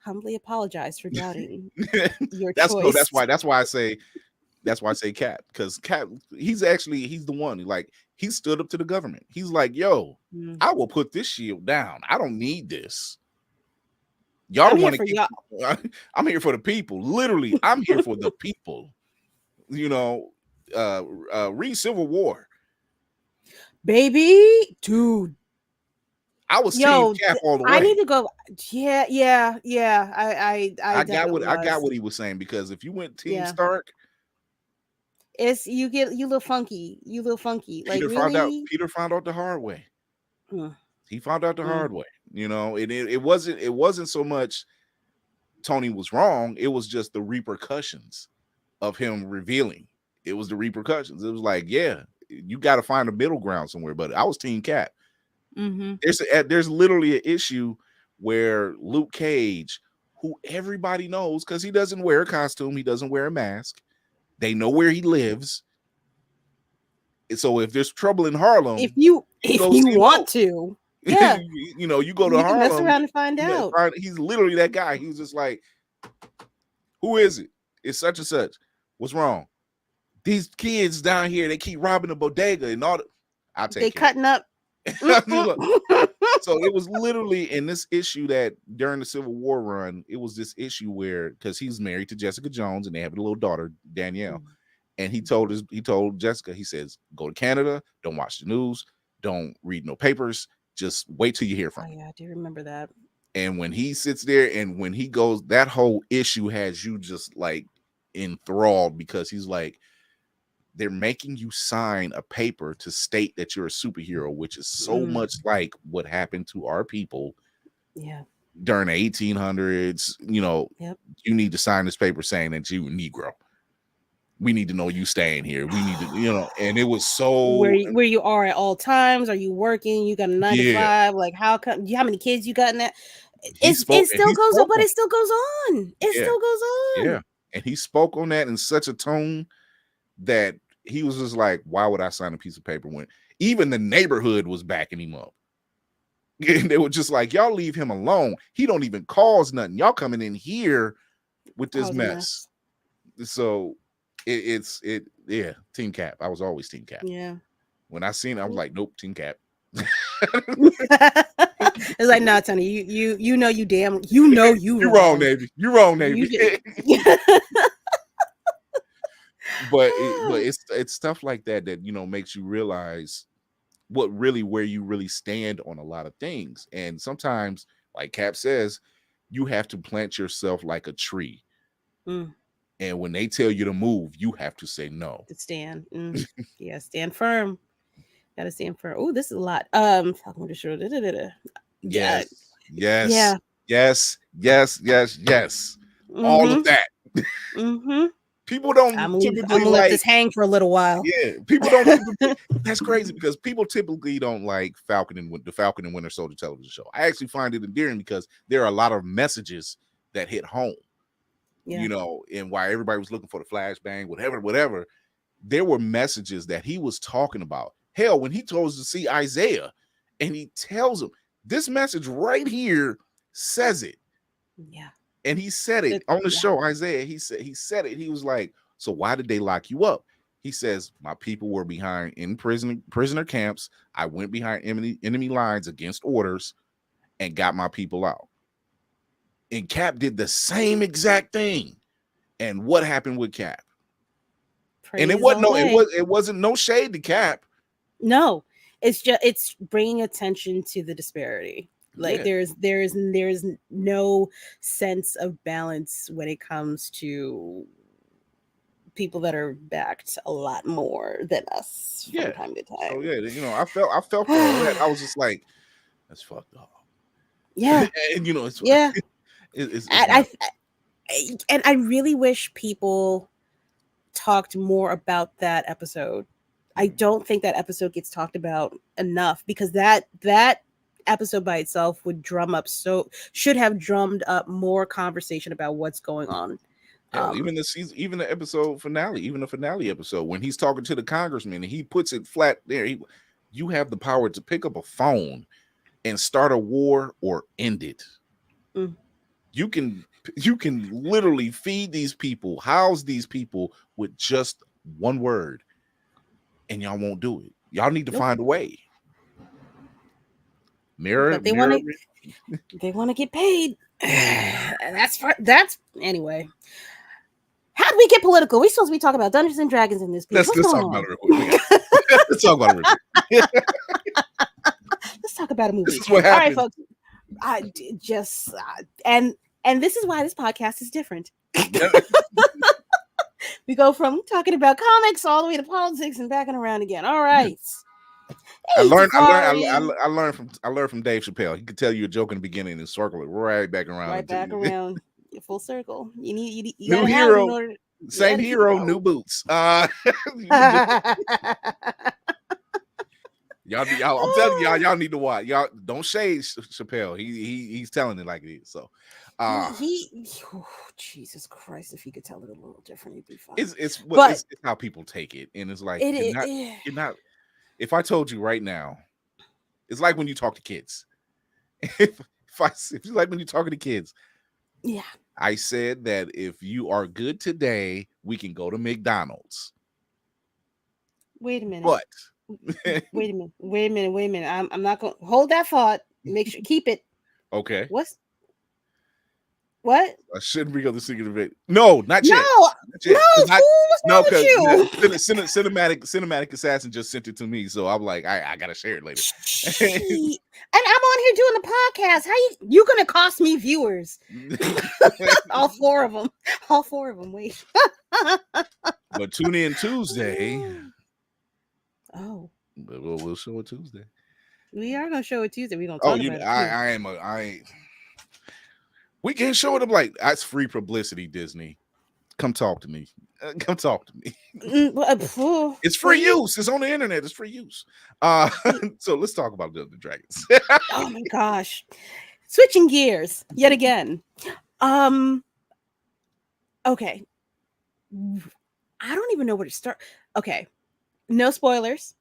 humbly apologize for doubting your choice. That's why I say Cap, because Cap, he's the one. Like, he stood up to the government. He's like, yo, I will put this shield down. I don't need this. Y'all want to get, I'm here for the people. Literally, I'm here for the people. Read Civil War, baby, dude. I was Team Cap all the way. I need to go. Yeah. I got what he was saying, because if you went Team Stark, it's you little funky. Like, Peter found out the hard way. He found out the hard way. It wasn't so much Tony was wrong. It was just the repercussions of him revealing. It was the repercussions. It was like, yeah, you got to find a middle ground somewhere. But I was Team Cap. There's literally an issue where Luke Cage, who everybody knows because he doesn't wear a costume, he doesn't wear a mask, they know where he lives. So if there's trouble in Harlem, if you want to, yeah, you go to Harlem, mess around and find out. He's literally that guy. He's just like, who is it? It's such and such. What's wrong? These kids down here, they keep robbing the bodega and all. I'll take. They cutting up. So it was literally in this issue that during the Civil War run, it was this issue where, because he's married to Jessica Jones and they have a little daughter, Danielle, and he told Jessica, he says, go to Canada, don't watch the news, don't read no papers, just wait till you hear from him. Yeah, I do remember that. And when he sits there and when he goes, that whole issue has you just like enthralled, because he's like, they're making you sign a paper to state that you're a superhero, which is so much like what happened to our people during the 1800s. You need to sign this paper saying that you're a Negro. We need to know you staying here. We need to, and it was so, where you are at all times. Are you working? You got a 9 to yeah. 5? Like how come? How many kids you got in that? He spoke It and still he goes on, spoke but on it still goes on. It yeah, still goes yeah. on. And he spoke on that in such a tone that he was just like, why would I sign a piece of paper when even the neighborhood was backing him up? And they were just like, y'all leave him alone. He don't even cause nothing. Y'all coming in here with this Cause a mess. mess. So yeah, Team Cap. I was always Team Cap. Yeah. When I seen it, I was like, nope, Team Cap. It's like, nah, Tony, you know you damn you You're wrong, wrong. Navy. You're wrong, You Navy. did. but it's stuff like that makes you realize where you really stand on a lot of things. And sometimes, like Cap says, you have to plant yourself like a tree. Mm. And when they tell you to move, you have to say no. To stand. Yeah, stand firm. Gotta stand firm. Oh, this is a lot. Falcon Winter Soldier. Yeah. Yes, yes, Yeah. yes, yes, yes, yes. All of Mm-hmm. that. Mm-hmm. People don't I'm typically gonna let like, this hang for a little while. yeah, people don't typically, that's crazy because people typically don't like the Falcon and Winter Soldier television show. I actually find it endearing because there are a lot of messages that hit home, Yeah. And why everybody was looking for the flashbang, whatever, there were messages that he was talking about. Hell, when he told us to see Isaiah and he tells him this message right here says it. Yeah. And he said it on the Yeah. show, Isaiah. He said it. He was like, so why did they lock you up? He says, my people were behind in prisoner camps. I went behind enemy lines against orders and got my people out. And Cap did the same exact thing. And what happened with Cap? And Praise all day. it wasn't no shade to Cap. No, it's bringing attention to the disparity. Like Yeah. there's no sense of balance when it comes to people that are backed a lot more than us from Yeah. time to So time. yeah, I felt for all that. I was just like, that's fucked up. Yeah. And it's Yeah. it's And I really wish people talked more about that episode. I don't think that episode gets talked about enough because that episode by itself should have drummed up more conversation about what's going on. hell, even the season, even the episode finale, even the finale episode, when he's talking to the congressman and he puts it flat there, you have the power to pick up a phone and start a war or end it. Mm. You can literally feed these people, house these people with just one word, and y'all won't do it. Y'all need to Nope. find a way. Mirror, But mirror. they want to get paid. That's anyway. How did we get political? We supposed to be talking about Dungeons and Dragons in this piece. What's Let's going talk on? about it real quick. Let's talk about it real quick. Let's talk about a movie. This is what All right, happens. folks. And this is why this podcast is different. We go from talking about comics all the way to politics and back and around again. All right. I Hey, learned from Dave Chappelle. He could tell you a joke in the beginning and circle it right back around. right back around. Full circle. You New gotta have it in hero, order. same To keep hero, it new boots. Y'all, I'm telling y'all need to watch. Y'all don't shade Chappelle. He's telling it like it is. So, Jesus Christ, if he could tell it a little different, he'd be fine. It's how people take it, and it's like you're not. If I told you right now, it's like when you talk to kids. If you like when you're talking to kids, yeah. I said that if you are good today, we can go to McDonald's. Wait a minute. But wait a minute. I'm not going to hold that thought. Make sure keep it. Okay. What? I shouldn't bring up the secret of it. No, not yet. No, what's wrong with you? Cinematic Assassin just sent it to me, so I'm like, I gotta share it later. And I'm on here doing the podcast. How you gonna cost me viewers? All four of them. Wait. But tune in Tuesday. Oh, we'll show it Tuesday. We are gonna show it Tuesday. We don't talk about it. We can't show it. I'm like, that's free publicity, Disney. come talk to me. Come talk to me. It's free Please. use. It's on the internet. It's free use. So let's talk about the dragons. Oh my gosh. Switching gears yet again. Um, okay. I don't even know where to start. Okay. No spoilers.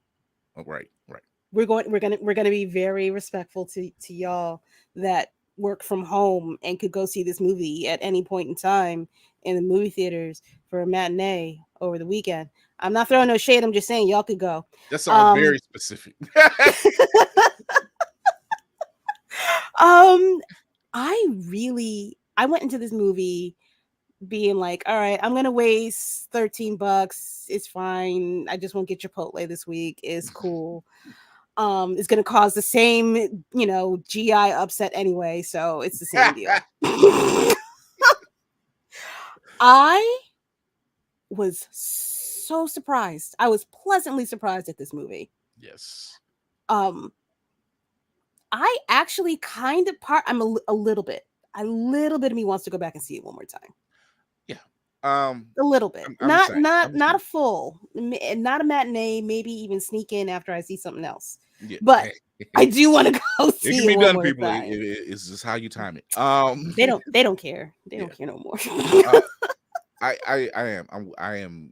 Oh, right, right. We're gonna be very respectful to y'all that work from home and could go see this movie at any point in time in the movie theaters for a matinee over the weekend. I'm not throwing no shade. I'm just saying y'all could go. That sounds Um, very specific. um, I went into this movie being like, all right, I'm gonna waste $13. It's fine. I just won't get Chipotle this week. It's cool. It's gonna cause the same, GI upset anyway, so it's the same deal. I was so surprised. I was pleasantly surprised at this movie. Yes. Um, I actually kind of a little bit. A little bit of me wants to go back and see it one more time. Yeah. A little bit, I'm the not same. not I'm the not a same. full, not a matinee. Maybe even sneak in after I see something else. Yeah. But I do want to go It can see it be one done, more people. time. It's just how you time it. They don't care. They Yeah. don't care no more. Uh, I am.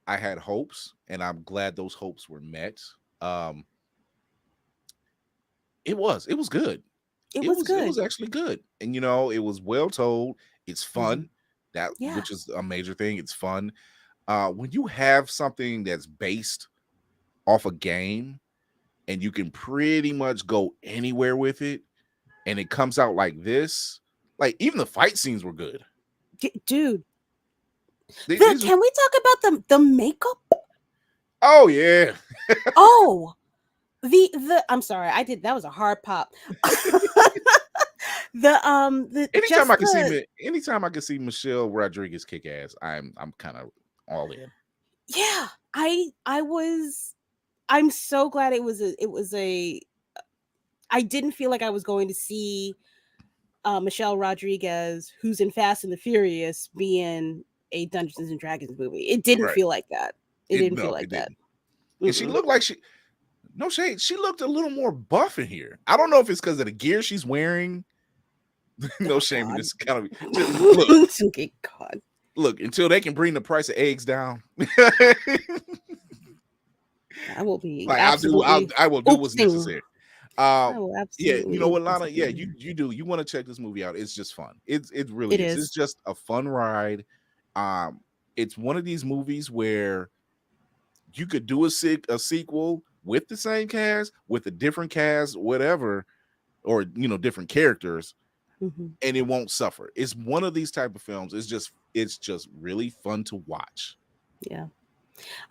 I had hopes, and I'm glad those hopes were met. Um, it was good. It It was was good. actually good, and it was well told. It's Mhm. fun, that Yeah. which is a major thing. It's fun. When you have something that's based off a game, and you can pretty much go anywhere with it, and it comes out like this, like even the fight scenes were good. Dude, These can we talk about the makeup? Oh yeah. Oh, the I'm sorry, that was a hard pop. The Anytime just I can see the anytime I can see Michelle Rodriguez kick ass, I'm kind of all in. yeah, I'm so glad it was a I didn't feel like I was going to see Michelle Rodriguez, who's in Fast and the Furious, being a Dungeons and Dragons movie. It didn't Right. feel like that. It didn't feel No, like it that. didn't. And she Mm-mm. looked like no shade. She looked a little more buff in here. I don't know if it's because of the gear she's wearing. No Oh shame in God. this kind of look. Okay, God. Look, until they can bring the price of eggs down. I will be Like absolutely I will do what's oopsing. necessary. I will Yeah, you absolutely know oop what, when Lana? Yeah, something you do. You want to check this movie out. It's just fun. It it really is. It's is. just a fun ride. Um, it's one of these movies where you could do a sequel with the same cast, with a different cast, whatever, or different characters, Mhm. and it won't suffer. It's one of these type of films. It's just really fun to watch. Yeah.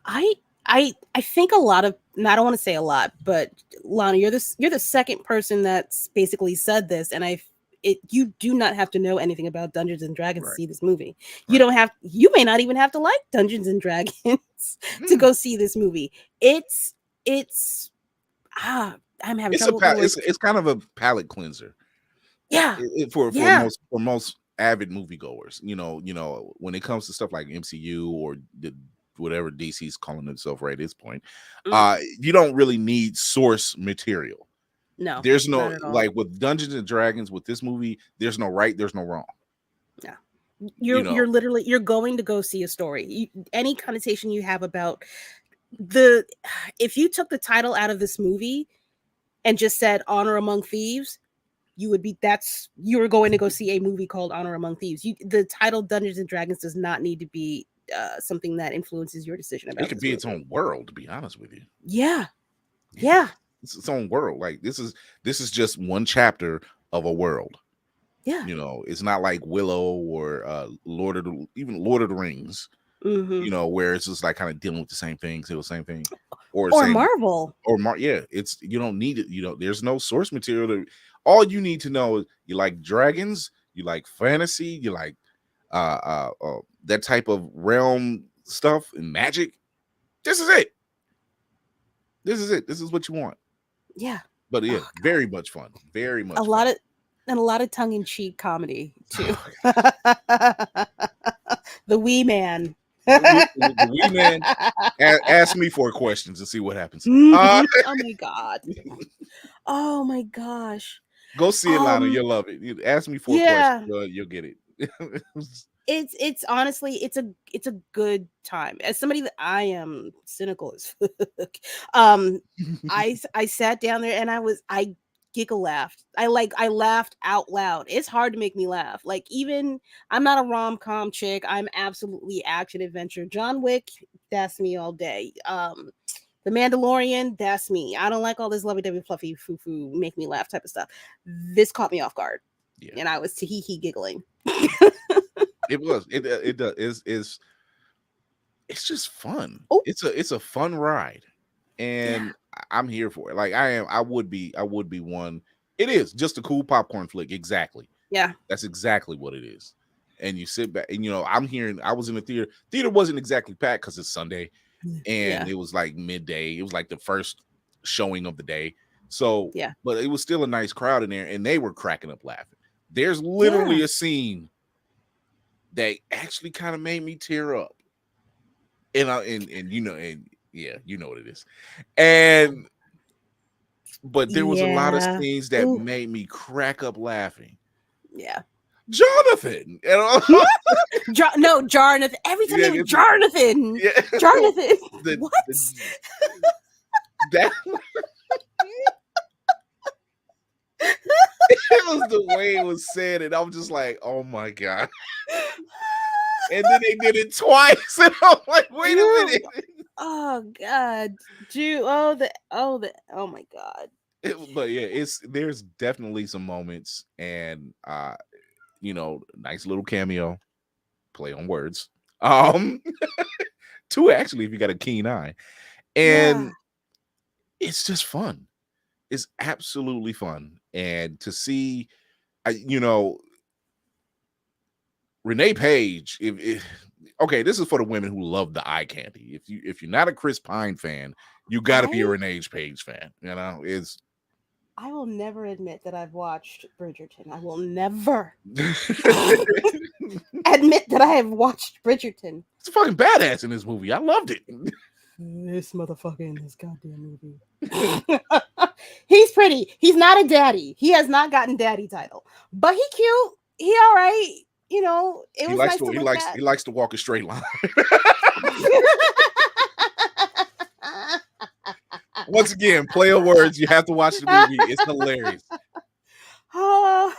I I think a lot of and I don't want to say a lot, but Lana, you're the second person that's basically said this, and you do not have to know anything about Dungeons and Dragons to Right, see this movie. right. You may not even have to like Dungeons and Dragons to Mm. go see this movie. It's ah I'm having It's a trouble with my words. it's kind of a palate cleanser. Yeah. For Yeah. most avid moviegoers, when it comes to stuff like MCU or whatever DC's calling itself right at this point, Mm, you don't really need source material. no, There's not no, at all. like with Dungeons and Dragons with this movie, there's no right, there's no wrong. Yeah. You You're know, literally you're going to go see a story. Any connotation you have about the if you took the title out of this movie and just said Honor Among Thieves, you were going to go see a movie called Honor Among Thieves. The title Dungeons and Dragons does not need to be something that influences your decision it about could this be its movie. own world, to be honest with you. Yeah. Yeah, Yeah. it's its own world. Like this is just one chapter of a world. Yeah. It's not like Willow or even Lord of the Rings, Hmm. where it's just like kind of dealing with the same things, the same thing, or Or same Marvel. yeah. It's you don't need it. There's no source material. All you need to know is you like dragons, you like fantasy, you like that type of realm stuff and magic. This is it. This is it. This is what you want. Yeah. But yeah, Oh God. very much fun. Very A much lot fun. of and a lot of tongue in cheek comedy too. The wee man. The wee man. Ask me 4 questions and see what happens. Oh my god. Oh my gosh. Go see it, Lana. Um You'll love it. Ask me 4 questions. yeah. You'll get it. It's honestly it's a good time. As somebody that I am cynical as fuck, um, I sat down there and I giggle laughed. I laughed out loud. It's hard to make me laugh. Like even I'm not a rom com chick. I'm absolutely action adventure. John Wick, that's me all day. The Mandalorian, that's me. I don't like all this lovey dovey fluffy foo foo make me laugh type of stuff. This caught me off guard, Yeah, and I was tee hee giggling. it was. It does. It's just fun. Oh It's a fun ride, yeah. and I'm here for it. Like I am. I would be one. It is just a cool popcorn flick. Exactly. Yeah. That's exactly what it is. And you sit back, and I'm hearing. I was in the theater. Theater wasn't exactly packed because it's Sunday, and Yeah. it was like midday. It was like the first showing of the day. So, Yeah. but it was still a nice crowd in there, and they were cracking up laughing. There's Yeah. literally a scene that actually kind of made me tear up. And yeah, you know what it is. And but there was a lot of Yeah. scenes that Ooh. made me crack up laughing. Yeah. Jonathan, No, Jarnathan. Every time yeah, they were Jarnathan. yeah, Jarnathan. the, What? that it was the way it was said, and I'm just like, oh my god. And then they did it twice, and I'm like, wait a minute. Oh God. Jew. Oh my God. But yeah, there's definitely some moments, and nice little cameo, play on words. Um, two actually, if you got a keen eye, Yeah. and it's just fun. It's absolutely fun, and to see, Renee Page. Okay, this is for the women who love the eye candy. If you're not a Chris Pine fan, you got to be a I Renee Page fan. It's I will never admit that I've watched Bridgerton. I will never admit that I have watched Bridgerton. it's a fucking badass in this movie. I loved it. This motherfucker in this goddamn movie. He's pretty. He's not a daddy. He has not gotten daddy title, but he cute. He all right. It He was likes nice to to he look likes at. he likes to walk a straight line. Once again, play of words. You have to watch the movie. It's hilarious. Oh,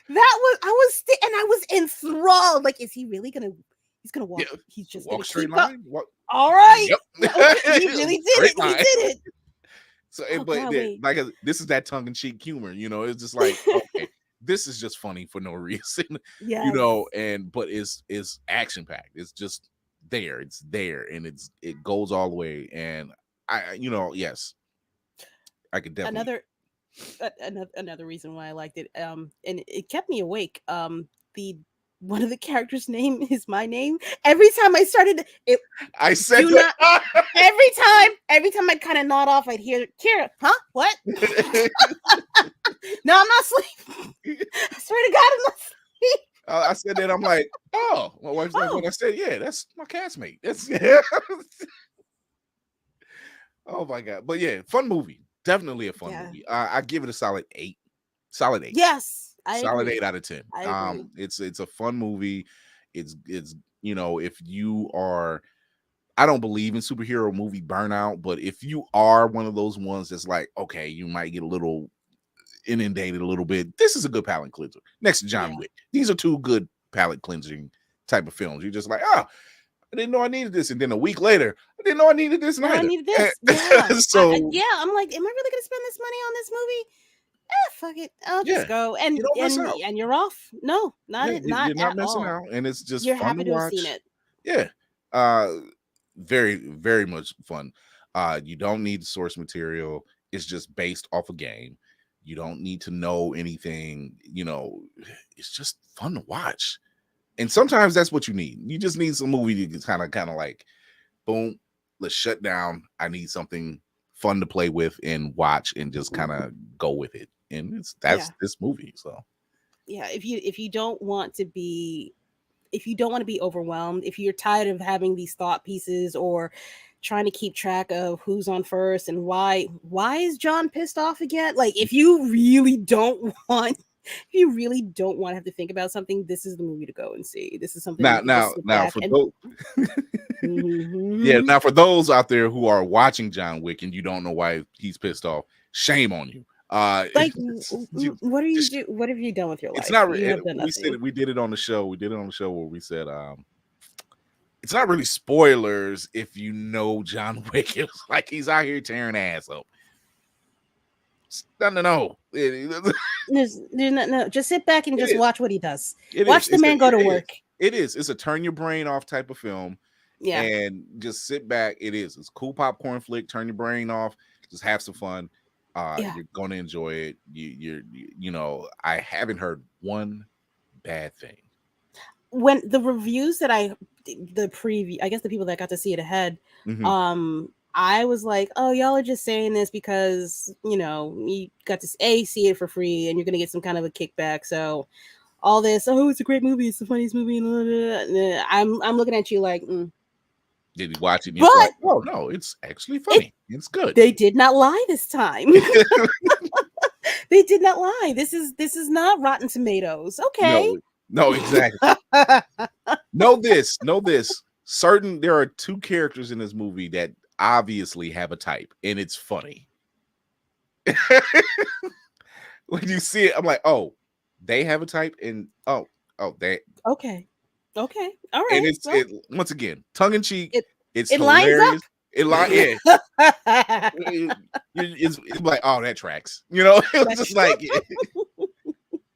that was and I was enthralled. Like, is he really gonna? He's gonna walk. Yeah. He's just Walk gonna straight keep up. line. Walk. All right. Yep. Okay, he really did Straight it. He line. did it. So, Oh, but golly. like this is that tongue in cheek humor. It's just like, okay, this is just funny for no reason. Yes. But it's action packed. It's just there. It's there, and it goes all the way. And yes, I could definitely. Another reason why I liked it. And it kept me awake. The one of the characters' name is my name. Every time I started it, I said do not. Every time I kind of nod off, I'd hear Kira. Huh? What? No, I'm not asleep. I swear to God, I'm not asleep. I said that. I'm like, oh, my wife's like, when I said, yeah, that's my castmate. That's oh my god. But yeah, fun movie. Definitely a fun movie. I give it a solid 8. Solid 8. Yes, I solid agree. 8 out of 10. I agree. It's a fun movie. It's if you are, I don't believe in superhero movie burnout, but if you are one of those ones that's like, okay, you might get a little inundated a little bit, this is a good palate cleanser. Next to John Wick. These are two good palate cleansing type of films. You're just like, I didn't know I needed this. And then a week later, I didn't know I needed this neither. I needed this. Yeah. So I'm like, am I really gonna spend this money on this movie? Fuck it. I'll just go. And you don't miss out. And you're off. No, not you're not at missing all. out. And it's just You're fun happy to watch. have seen it. Yeah. Very, very much fun. You don't need the source material. It's just based off a game. You don't need to know anything. It's just fun to watch. And sometimes that's what you need. You just need some movie to kind of like, boom, let's shut down. I need something fun to play with and watch and just kind of go with it. And that's this movie. So yeah, if you don't want to be if you don't want to be overwhelmed, if you're tired of having these thought pieces or trying to keep track of who's on first and why is John pissed off again? Like if you really don't want if you really don't want to have to think about something, this is the movie to go and see. This is something where Now, you can just now, sit now, back for and those, yeah, now for those out there who are watching John Wick and you don't know why he's pissed off, shame on you. like You what are you just, do what have you done with your it's life? not. You have done We said nothing. it. We did it on the show. We did it on the show where we said, it's not really spoilers if you know John Wick. It's like he's out here tearing ass up. It's nothing to know. There's not, no, just sit back and It just is. watch what he does. It is. Watch the man go to work. It is. It's a turn your brain off type of film. Yeah. And just sit back. It is. It's a cool popcorn flick. Turn your brain off. Just have some fun. Yeah. You're gonna enjoy it. You know, I haven't heard one bad thing. When the reviews that the preview, I guess the people that got to see it ahead, Mm-hmm. I was like, oh, y'all are just saying this because, you know, you got to see it for free and you're gonna get some kind of a kickback. So all this, oh, it's a great movie, it's the funniest movie, and I'm looking at you like, Did you watch it? And but you're like, oh no, it's actually funny. It's good. They did not lie this time. They did not lie. This is not Rotten Tomatoes. Okay. No, exactly. Know this. There are two characters in this movie that obviously have a type, and it's funny. When you see it, I'm like, oh, they have a type, and they Okay. All right. and it's once again tongue in cheek. It's it lines hilarious. up. It's like, oh, that tracks. You know, it was just like,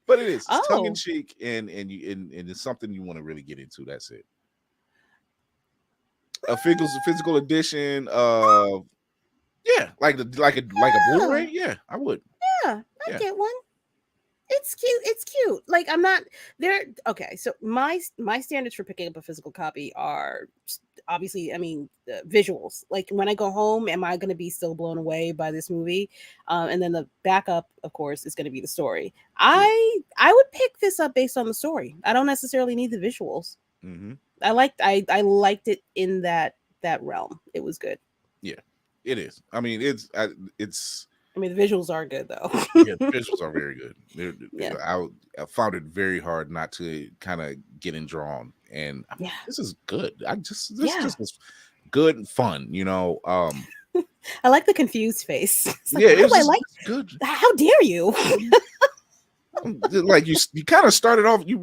but it is tongue in cheek, and it's something you want to really get into. That's it. A physical edition of like a Blu-ray. Yeah, I would. Yeah, I get one. It's cute. It's cute. Like I'm not there. Okay, so my standards for picking up a physical copy are obviously, I mean, visuals. Like when I go home, am I going to be still blown away by this movie? And then the backup, of course, is going to be the story. I would pick this up based on the story. I don't necessarily need the visuals. Mm-hmm. I liked it in that realm. It was good. Yeah, it is. I mean, it's. I mean, the visuals are good though. Yeah, the visuals are very good. Yeah. I found it very hard not to kind of get in drawn, and this is good. This was good and fun. You know, I like the confused face. Like, yeah, it's good. How dare you? Like you kind of started off. You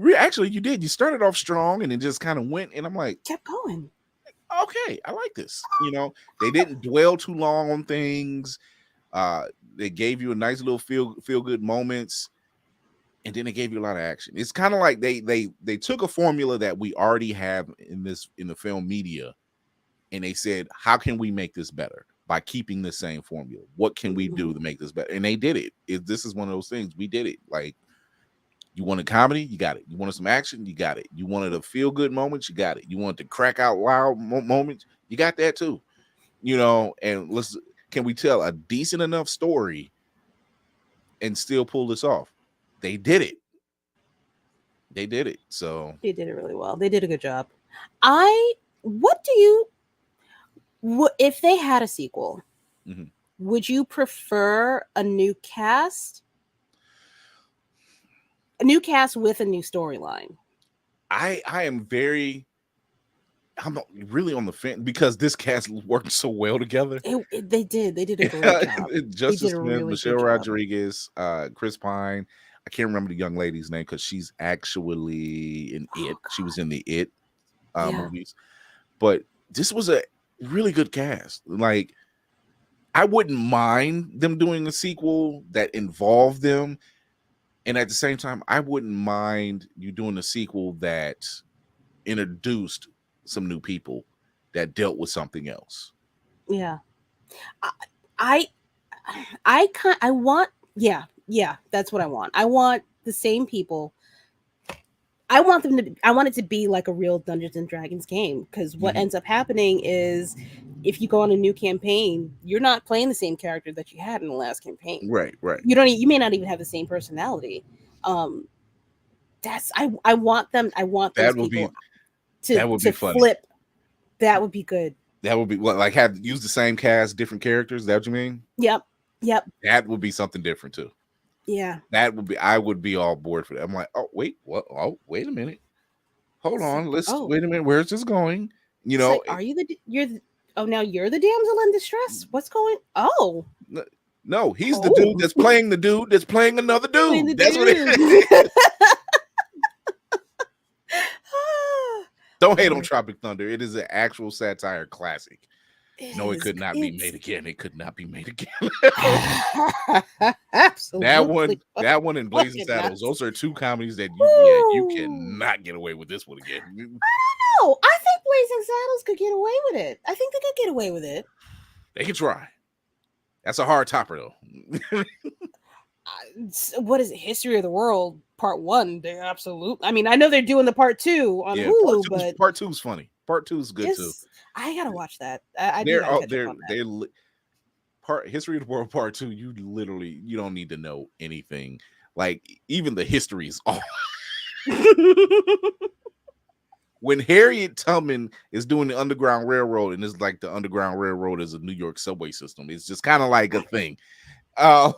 did. You started off strong, and it just kind of went. And I'm like, kept going. Okay, I like this. You know, they didn't dwell too long on things. They gave you a nice little feel good moments, and then they gave you a lot of action. It's kind of like they took a formula that we already have in the film media, and they said, how can we make this better by keeping the same formula? What can we do to make this better? And they did it. This is one of those things. We did it. Like, you wanted comedy, you got it. You wanted some action, you got it. You wanted a feel good moments, you got it. You wanted to crack out loud moments, you got that too. You know, and can we tell a decent enough story and still pull this off? They did it. So they did it really well. They did a good job. If they had a sequel, would you prefer a new cast? A new cast with a new storyline? I'm not really on the fence because this cast worked so well together. They did a great job. Justice Smith, Michelle Rodriguez, Chris Pine. I can't remember the young lady's name because she's actually in It. She was in the It movies. But this was a really good cast. Like, I wouldn't mind them doing a sequel that involved them. And at the same time, I wouldn't mind you doing a sequel that introduced some new people that dealt with something else. Yeah. I want, that's what I want. I want the same people. I want it to be like a real Dungeons and Dragons game, because what ends up happening is if you go on a new campaign, you're not playing the same character that you had in the last campaign. Right. You may not even have the same personality. I want them. I want those That would be people that would be to funny. flip. That would be good. That would be what, like, have use the same cast, different characters. Is that what you mean? Yep. Yep. That would be something different too. Yeah. That would be. I would be all board for that. I'm like, oh wait, what? Oh wait a minute. Hold on. Let's Oh, wait a minute. Where's this going? You it's know, like, are you oh, now you're the damsel in distress? What's going? Oh, no, he's the dude that's playing the dude that's playing another dude. That's what it is. Don't hate on Tropic Thunder. It is an actual satire classic. No, it could not be made again. It could not be made again. Absolutely. That one, and Blazing Saddles. Those are two comedies that you cannot get away with this one again. I don't know. I think Blazing Saddles could get away with it. I think they could get away with it. They can try. That's a hard topper, though. What is it? History of the World Part 1? They absolutely. I mean, I know they're doing the Part 2 on Hulu, but Part 2 is funny. Part 2 is good too. I gotta watch that. I do gotta catch up on that. History of the World Part 2. You don't need to know anything. Like, even the history is off. When Harriet Tubman is doing the Underground Railroad, and it's like the Underground Railroad is a New York subway system. It's just kind of like a thing. Oh,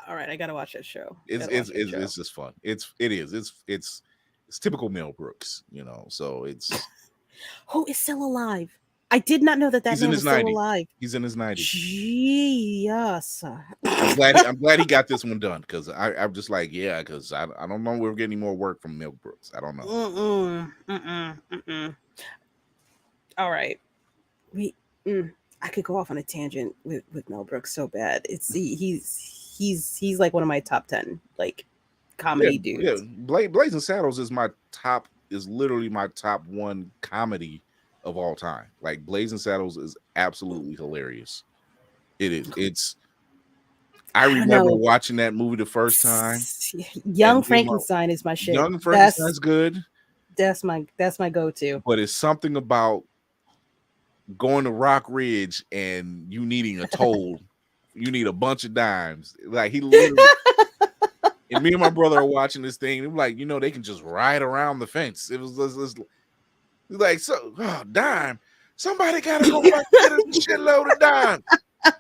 all right, I gotta watch that show. It's just fun. It's typical Mel Brooks, so it's. Who is still alive? I did not know that man was still alive. He's in his 90s. Yes. I'm glad he got this one done, because I'm just like, yeah, because I don't know if we're getting more work from Mel Brooks. I don't know. All right. I could go off on a tangent with Mel Brooks so bad. He's like one of my top 10 like comedy dudes. Yeah, Blazing Saddles is literally my top 1 comedy of all time. Like, Blazing Saddles is absolutely hilarious. It is. I remember watching that movie the first time. Young Frankenstein is my shit. Young Frankenstein's good. That's my go-to. But it's something about going to Rock Ridge and you needing a toll. You need a bunch of dimes. Like, he literally. And me and my brother are watching this thing. And we're like, they can just ride around the fence. It was like, so, dime. Somebody gotta go back get a shitload of dime. Why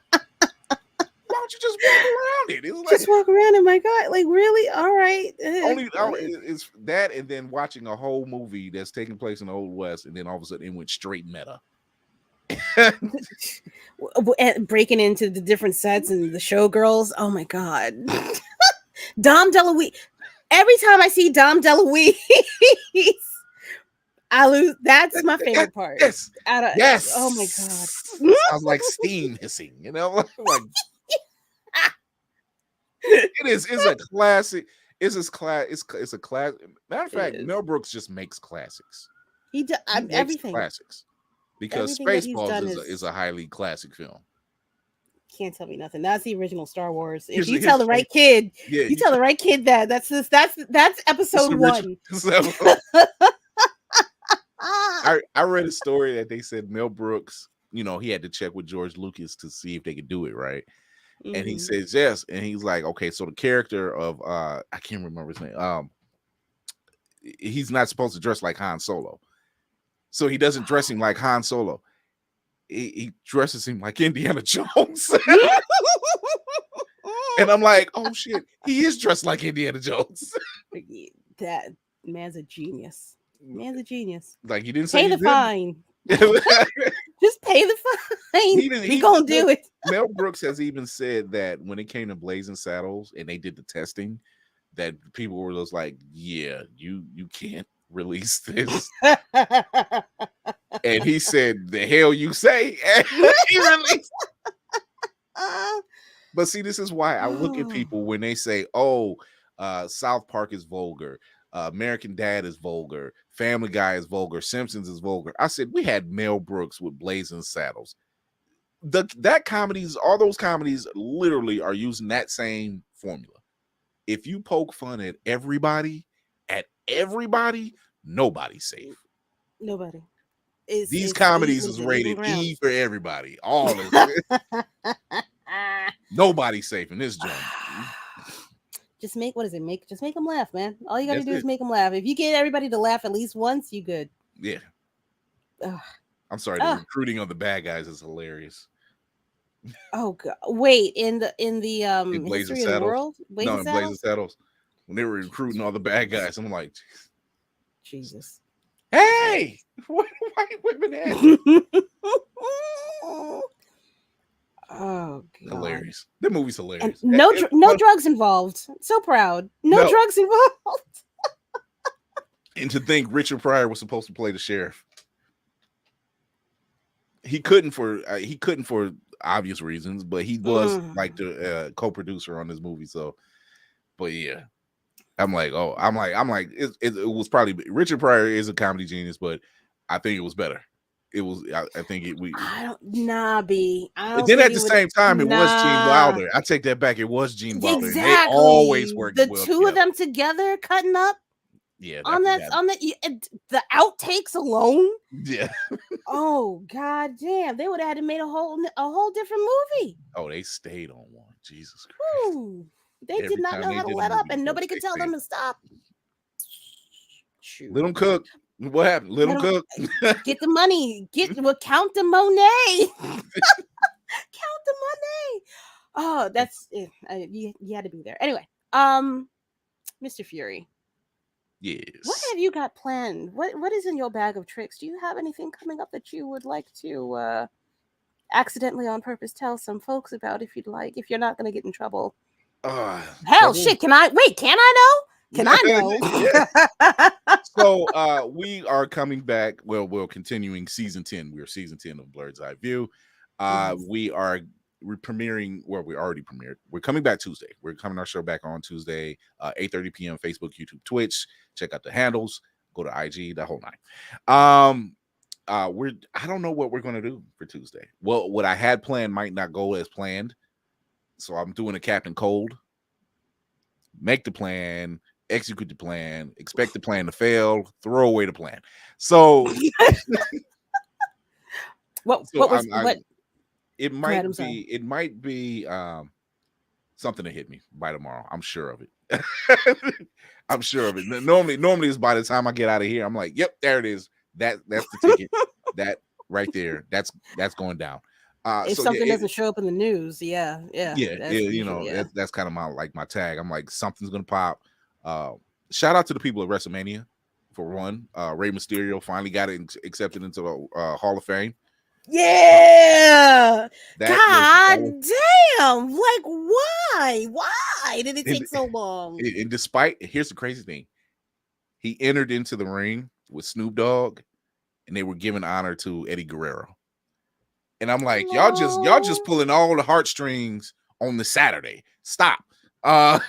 don't you just walk around it? It was like, just walk around it, my God. Like, really? All right. It's that, and then watching a whole movie that's taking place in the Old West, and then all of a sudden it went straight meta. Breaking into the different sets and the showgirls. Oh my God. Dom DeLuise. Every time I see Dom DeLuise, I lose. That's my favorite part. Yes. Yes. Oh my God. Sounds like steam hissing, like it is. It's a classic. It's a classic. Matter of fact, Mel Brooks just makes classics. He does everything. Classics. Because Spaceballs is a highly classic film. Can't tell me nothing. That's the original Star Wars. If you tell the right kid, you tell the right kid that's episode 1. I read a story that they said Mel Brooks, he had to check with George Lucas to see if they could do it right. Mm-hmm. And he says yes. And he's like, okay, so the character of I can't remember his name. He's not supposed to dress like Han Solo. So he doesn't dress him like Han Solo. He dresses him like Indiana Jones. And I'm like, oh shit, he is dressed like Indiana Jones. That man's a genius. Like, he didn't say pay the fine. Just pay the fine. He gonna do it. Mel Brooks has even said that when it came to Blazing Saddles and they did the testing, that people were just like, yeah, you can't release this. And he said, the hell you say? And he released. But see, this is why I look at people when they say, South Park is vulgar, American Dad is vulgar, Family Guy is vulgar, Simpsons is vulgar. I said, we had Mel Brooks with Blazing Saddles. All those comedies literally are using that same formula. If you poke fun at everybody, nobody's safe. Nobody. These comedies is rated E for everybody. All of it. Nobody's safe in this joint. Just make what is it? Just make them laugh, man. All you got to That's do is it. make them laugh. If you get everybody to laugh at least once, you good. Yeah. Ugh. I'm sorry. The Ugh. recruiting of the bad guys is hilarious. Oh god. Wait, in the In Blazing history of the Saddles. world, No, Blazing in Blazing Saddles. Saddles. When they were recruiting all the bad Jesus. guys, I'm like, Jesus. hey, what white women at? Oh god. Hilarious. The movie's And hilarious. no drugs involved. So proud. No No. drugs involved. And to think Richard Pryor was supposed to play the sheriff. He couldn't for obvious reasons, but he was like the co-producer on this movie. So, but yeah, I'm like, it was probably Richard Pryor is a comedy genius, but I think it was better. It was, I think it we. I don't nah, B. I And don't then think at it the would. same time, it was Gene Nah. Wilder. I take that back. It was Gene Wilder, and they always Exactly. worked The well two of together. them together cutting up Yeah, on the outtakes alone. Yeah. Oh god damn! They would have had to made a whole different movie. Oh, they stayed on one. Jesus Christ! Woo. They Every did not time know they how to did a let up, movie and together, nobody could they tell stayed. them to stop. Shoot. Let them cook. What happened? Let them cook. Get the money. Count the Monet. Count the money. Oh, that's it. You had to be there. Anyway, Mr. Fury. Yes. What have you got planned? What is in your bag of tricks? Do you have anything coming up that you would like to accidentally on purpose tell some folks about if you'd like, if you're not gonna get in trouble? Hell trouble? shit, can I know? Can I know? So we are coming back. Well, we're continuing season 10. We're season 10 of Blerd's Eyeview. Yes. We're premiering, well, we already premiered. We're coming back Tuesday. We're coming our show back on Tuesday, 8:30 p.m. Facebook, YouTube, Twitch. Check out the handles. Go to IG, the whole nine. I don't know what we're gonna do for Tuesday. Well, what I had planned might not go as planned. So I'm doing a Captain Cold. Make the plan, execute the plan, expect the plan to fail, throw away the plan. So what it ahead, might be something to hit me by tomorrow. I'm sure of it. I'm sure of it. Normally it's by the time I get out of here, I'm like, yep, there it is. That's the ticket. That right there. That's going down. If something doesn't show up in the news, yeah. That's kind of my tag. I'm like, something's gonna pop. Shout out to the people at WrestleMania for one. Rey Mysterio finally got accepted into the Hall of Fame. Yeah. God damn! Like, why? Why did it take so long? And here's the crazy thing: he entered into the ring with Snoop Dogg, and they were giving honor to Eddie Guerrero. And I'm like, y'all just pulling all the heartstrings on the Saturday. Stop. Oh,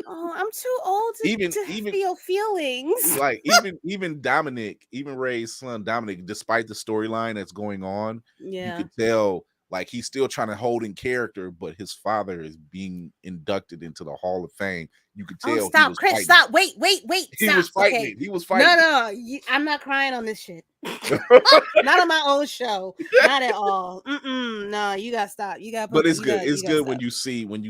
I'm too old to feel feelings. Like even Dominic, even Ray's son Dominic, despite the storyline that's going on, you could tell like he's still trying to hold in character, but his father is being inducted into the Hall of Fame. You could tell. Oh, stop, Chris! Stop! Wait! He Stop. was fighting okay. it. He was fighting. No, I'm not crying on this shit. Not on my own show. Not at all. No, you gotta stop. You gotta. But it's good. It's good when you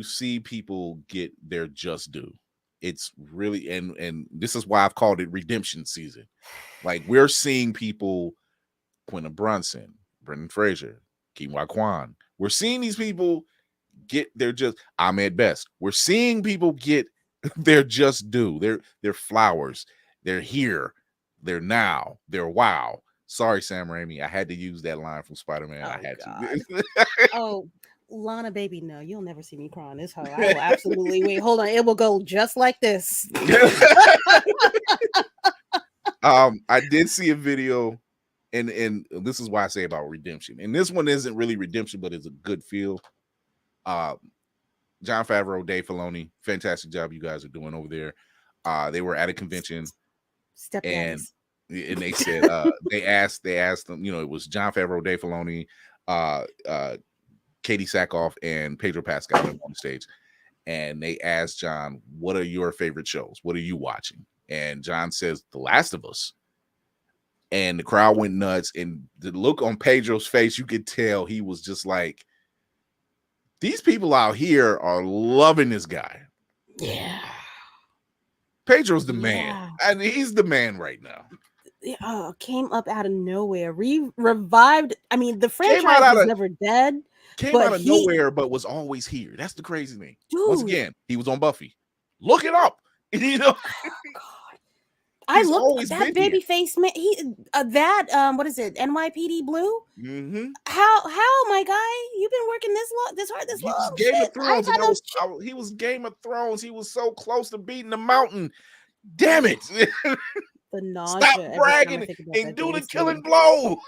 see people get their just due. It's really and this is why I've called it redemption season. Like we're seeing people, Quentin Brunson, Brendan Fraser, Kiwa Kwan. We're seeing these people get their just. Ahmed Best. We're seeing people get their just due. They're flowers. They're here. They're now. They're wow. Sorry, Sam Raimi. I had to use that line from Spider-Man. I had to. Oh, Lana, baby, no, you'll never see me crying this hoe. I will absolutely wait. Hold on, it will go just like this. I did see a video, and this is why I say about redemption. And this one isn't really redemption, but it's a good feel. Jon Favreau, Dave Filoni, fantastic job you guys are doing over there. They were at a convention, and they said they asked them, it was Jon Favreau, Dave Filoni, Katie Sackhoff, and Pedro Pascal on the stage, and they asked John, "What are your favorite shows? What are you watching?" And John says, "The Last of Us." And the crowd went nuts, and the look on Pedro's face, you could tell he was just like, "These people out here are loving this guy." Yeah. Pedro's the man. Yeah. And he's the man right now. Came up out of nowhere, revived. I mean, the Came franchise was never dead, but out of he, nowhere, but was always here. That's the crazy thing. Once dude. again, he was on Buffy. Look it up. You know, Oh God, I he's looked always that been here. baby face man. He that what is it? NYPD Blue. Mm-hmm. How my guy? You've been working this hard, this He was long. Game of Shit, I Thrones, ain't and got no. he was Game of Thrones. He was so close to beating the mountain. Damn it! The Stop nausea every time I bragging think about and that do damn the killing scene. blow.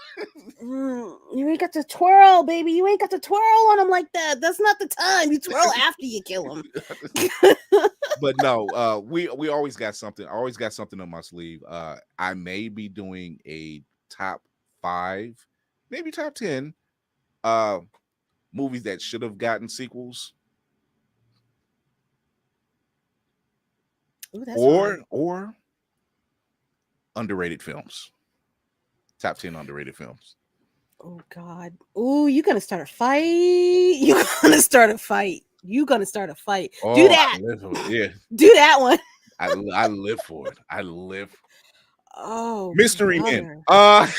You ain't got to twirl, baby. You ain't got to twirl on him like that. That's not the time. You twirl after you kill him. But no, we always got something. I always got something on my sleeve. I may be doing a top 5, maybe top 10 movies that should have gotten sequels. Ooh, that's hard. Or underrated films. Top 10 underrated films. Oh God. Ooh, you gonna start a fight. You gonna start a fight. You gonna start a fight. Do Oh, that. I live for it. Yeah. Do that one. I live for it. I live. Oh, Mystery Men. brother.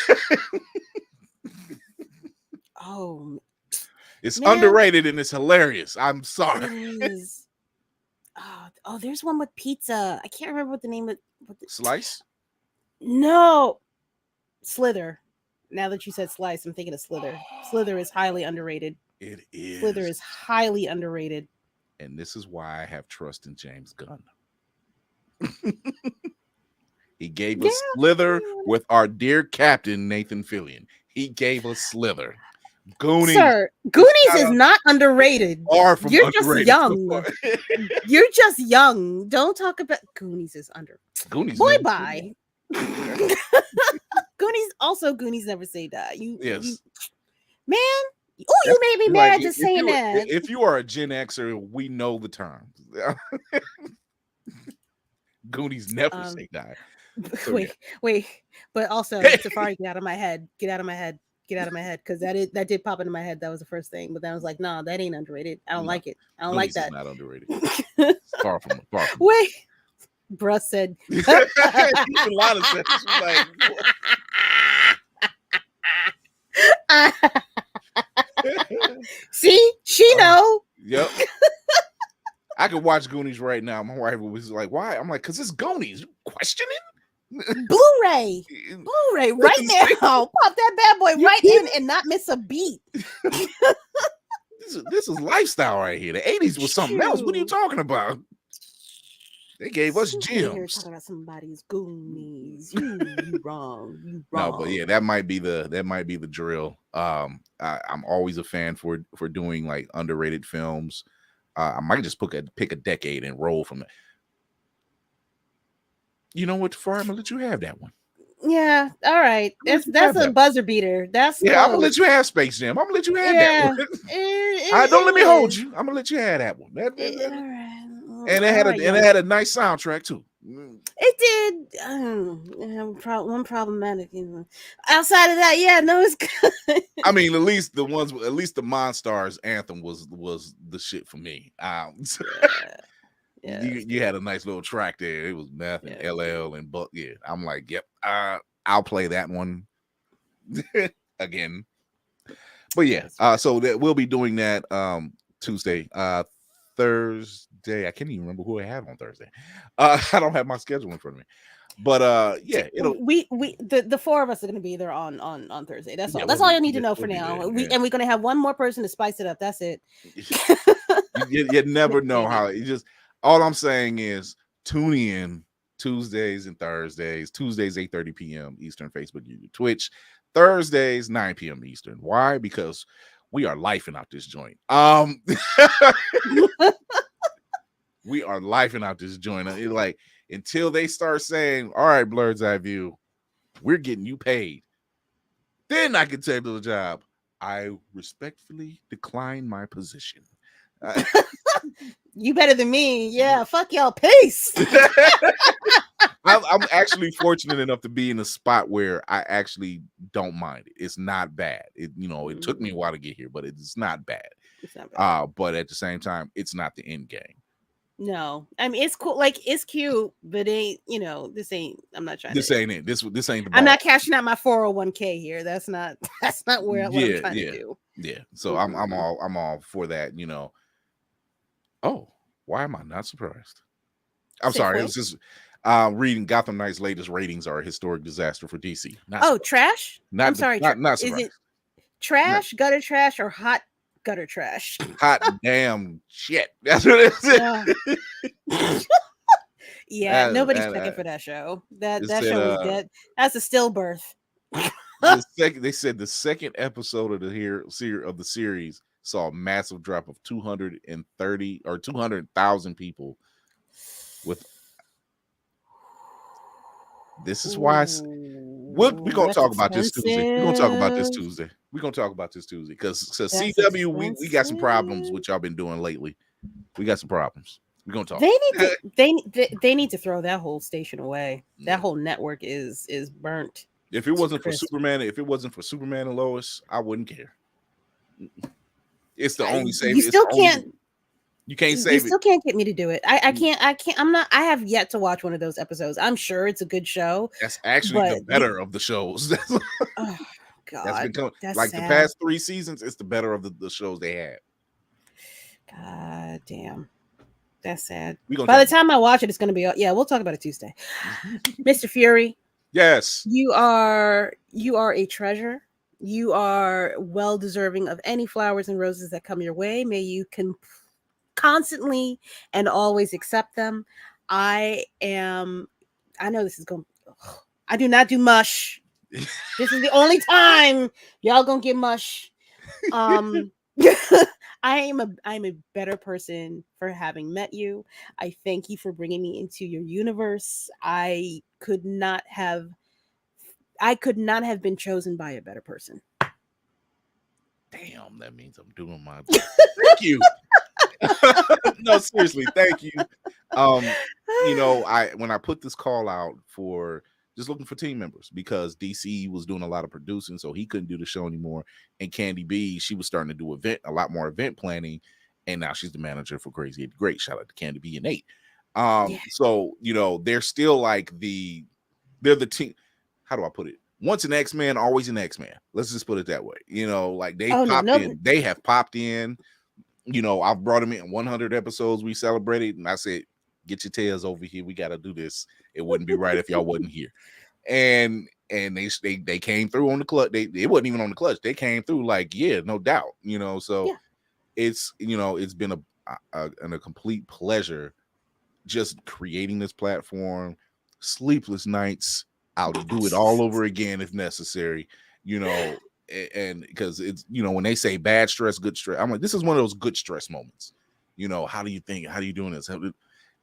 Oh, It's man. underrated and it's hilarious. I'm sorry. It is. Oh, there's one with pizza. I can't remember what the name of Slice? No. Slither. Now that you said Slice, I'm thinking of Slither. Slither is highly underrated. It is. Slither is highly underrated. And this is why I have trust in James Gunn. He gave us Slither with our dear captain, Nathan Fillion. He gave us Slither. Goonies. Sir, Goonies is not underrated. Far from You're underrated. just young. You're just young. Don't talk about Goonies is under. Goonies. Boy, bye. Goonies never say die. Yes. Man. Oh, you made me mad just saying that. If you are a Gen Xer, we know the term. Goonies never say die. So, wait. But also, Safari, get out of my head. Get out of my head. Because that did pop into my head. That was the first thing. But then I was like, nah, that ain't underrated. I don't like it. I don't Goonies like that. Is not underrated. Far from. Wait. Bruh said. A lot of sense. See, she know. Yep. I could watch Goonies right now. My wife was like, "Why?" I'm like, "Cause it's Goonies." Questioning. Blu-ray right now. Pop that bad boy right in and not miss a beat. This is lifestyle right here. The 80s was something else. What are you talking about? They gave us gems. You're talking about somebody's Goonies. You wrong. You wrong. No, but yeah, that might be the drill. I'm always a fan for doing like underrated films. I might just pick a decade and roll from it. You know what, Far? I'm gonna let you have that one. Yeah, all right. That's a buzzer beater. That's I'm gonna let you have Space Jam. I'm gonna let you have that one. Don't let me hold you. I'm gonna let you have that one. All right. And it had a nice soundtrack too. It did. One problematic. Outside of that, yeah, no, it's good. I mean, at least the Monstars anthem was the shit for me. Yeah. You had a nice little track there. It was Meth and LL and Buck. Yeah, I'm like, yep. I'll play that one again. But yeah, so that we'll be doing that Tuesday, Thursday. I can't even remember who I have on Thursday. I don't have my schedule in front of me. But yeah, the four of us are going to be there on Thursday. That's all. That's all you need to know for now. And we're going to have one more person to spice it up. That's it. you never know how it just. All I'm saying is tune in Tuesdays and Thursdays. Tuesdays 8:30 p.m. Eastern, Facebook, YouTube, Twitch. Thursdays 9 p.m. Eastern. Why? Because we are lifing out this joint. We are lifing out this joint. Like until they start saying, "All right, Blerds Eyeview, we're getting you paid," then I can take the job. I respectfully decline my position. You better than me. Yeah, fuck y'all. Peace. I'm actually fortunate enough to be in a spot where I actually don't mind it. It's not bad. It took me a while to get here, but it's not bad. It's not bad. But at the same time, it's not the end game. No, I mean it's cool. Like it's cute, but ain't this ain't. I'm not trying to. This ain't it. This ain't the I'm ball. not cashing out my 401k here. That's not. That's not where what I'm Yeah, trying to yeah, do. yeah. So Mm-mm. I'm all for that. Oh, why am I not surprised? I'm sorry. It Safeway. was just reading Gotham Knight's latest ratings are a historic disaster for DC. Not Oh, surprised. trash. I'm sorry. Not Is surprised. it Not trash, gutter trash, or hot gutter trash? hot damn shit. That's what it Uh, is. yeah, nobody's checking And for that show. That it that said show is dead. That's a stillbirth. they said the second episode of the series saw a massive drop of 230 or 200,000 people with this is why we're Ooh, gonna that's talk about this Tuesday. We're gonna talk about this expensive. Tuesday. We're gonna talk about this Tuesday because That's CW we got some problems expensive. with y'all been doing lately. We got some problems. We're gonna talk. They need to they need to throw that whole station away. That Yeah. whole network is burnt If it to wasn't for crisp. Superman, if it wasn't for Superman and Lois, I wouldn't care. It's the only save. You It's still the only. can't You can't you save it. still can't get me to do it. I can't I'm not I have yet to watch one of those episodes. I'm sure it's a good show, That's actually the but better of the shows. oh That's been god, coming that's like the sad. past 3 seasons. It's the better of the shows they had. God damn. That's sad. We gonna By talk the time I watch it, it's gonna be yeah, we'll talk about it Tuesday. about. Mr. Fury, Yes. you are a treasure. You are well deserving of any flowers and roses that come your way. May you constantly and always accept them. I am. I know this is going. I do not do mush. This is the only time y'all gonna get mush. Um, I'm a better person for having met you. I thank you for bringing me into your universe. I could not have been chosen by a better person. Damn, that means I'm doing my. Thank you. No, seriously, thank you. Um, I when I put this call out for just looking for team members because DC was doing a lot of producing, so he couldn't do the show anymore. And Candy B, she was starting to do a lot more event planning, and now she's the manager for Crazy 8 Great. Shout out to Candy B and Nate. Yeah. So they're still like they're the team. How do I put it? Once an X-Man, always an X-Man. Let's just put it that way. Like they Oh no, popped no. in. They have popped in. I've brought him in 100 episodes. We celebrated, and I said, "Get your tails over here. We got to do this. It wouldn't be right if y'all wasn't here." And they came through on the clutch. They wasn't even on the clutch. They came through like, yeah, no doubt. So Yeah. it's been a complete pleasure just creating this platform. Sleepless nights. I'll do it all over again if necessary. And because it's when they say bad stress, good stress, I'm like, this is one of those good stress moments. How do you think? How do you doing this? Do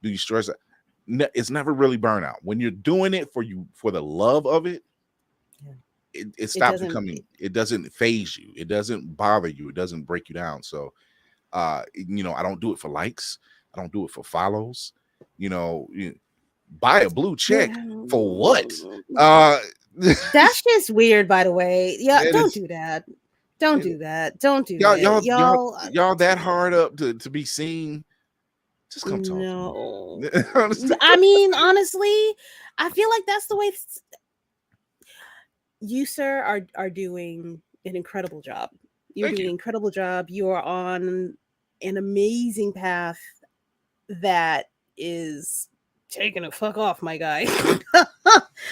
you stress? It's never really burnout when you're doing it for the love of it. Yeah. It It stops doesn't. becoming. It doesn't phase you. It doesn't bother you. It doesn't break you down. So, I don't do it for likes. I don't do it for follows. Buy a blue check for what? Uh, That's just weird, by the way. Yeah, it don't is. do that. Don't do that. Don't do Y'all, that. y'all, y'all, Y'all, y'all that hard up to be seen. Just come talk to no. me. Honestly. I mean, honestly, I feel like that's the way you, sir, are doing an incredible job. You're Thank doing you. an incredible job. You are on an amazing path that is taking a fuck off, my guy.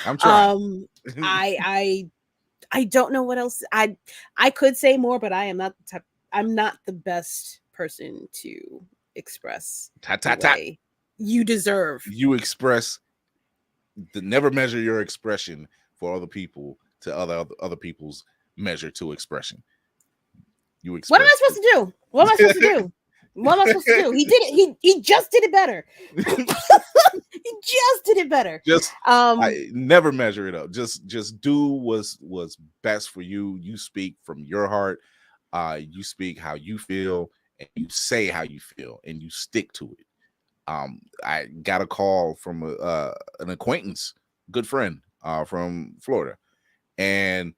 I'm trying. um, I don't know what else I could say more, but I'm not the best person to express Ta the ta ta. way you deserve. You express never measure your expression for other people to other people's measure to expression. You What am express. I supposed to do? What am I supposed to do? What am I supposed to do? He did it. He just did it better. He just did it better. Just Um, I never measure it up. Just do what's best for you. You speak from your heart. You speak how you feel, and you say how you feel, and you stick to it. I got a call from an acquaintance, good friend, from Florida, and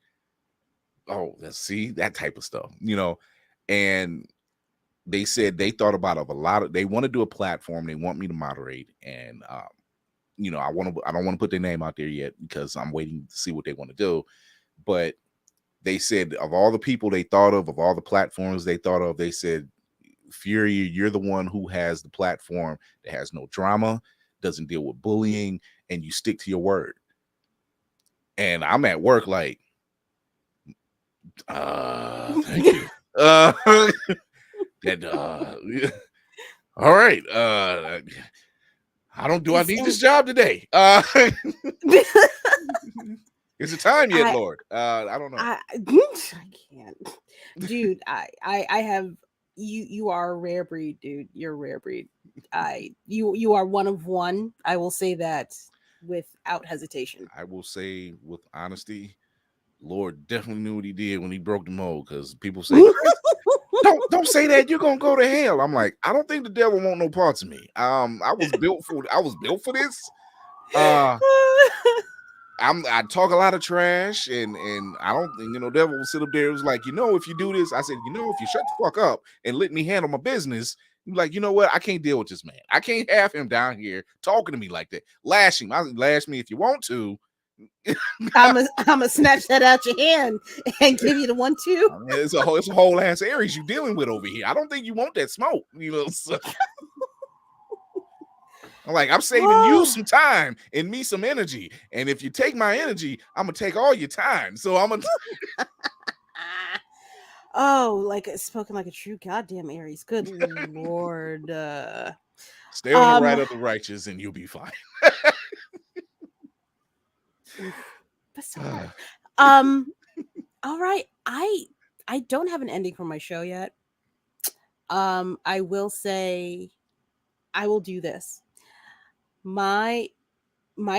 let's see that type of stuff, and they said they thought about of a lot of. They want to do a platform. They want me to moderate, and you know, I don't want to put their name out there yet because I'm waiting to see what they want to do. But they said of all the people they thought of all the platforms they thought of, they said, Fury, you're the one who has the platform that has no drama, doesn't deal with bullying, and you stick to your word. And I'm at work like, thank you. That all right. I need this job today? Is it time yet, Lord? I don't know. I can't, dude. I have you are a rare breed, dude. You're a rare breed. You are one of one. I will say that without hesitation. I will say with honesty, Lord definitely knew what he did when he broke the mold, because people say, don't say that, you're gonna go to hell. I'm like, I don't think the devil want no parts of me. I was built for this. I talk a lot of trash, and I don't think, you know, devil will sit up there. It was like, you know, if you do this, I said, you know, if you shut the fuck up and let me handle my business, you're like, you know what, I can't deal with this man. I can't have him down here talking to me like that. Lash him. Lash me if you want to. I'm a snatch that out your hand and give you the 1-2. It's a whole ass Aries you dealing with over here. I don't think you want that smoke, you know. So. I'm like, I'm saving you some time and me some energy. And if you take my energy, I'm gonna take all your time. So I'm gonna like spoken like a true goddamn Aries. Good Lord. Stay on the right of the righteous and you'll be fine. That's so hard. All right. I don't have an ending for my show yet. I will say I will do this. My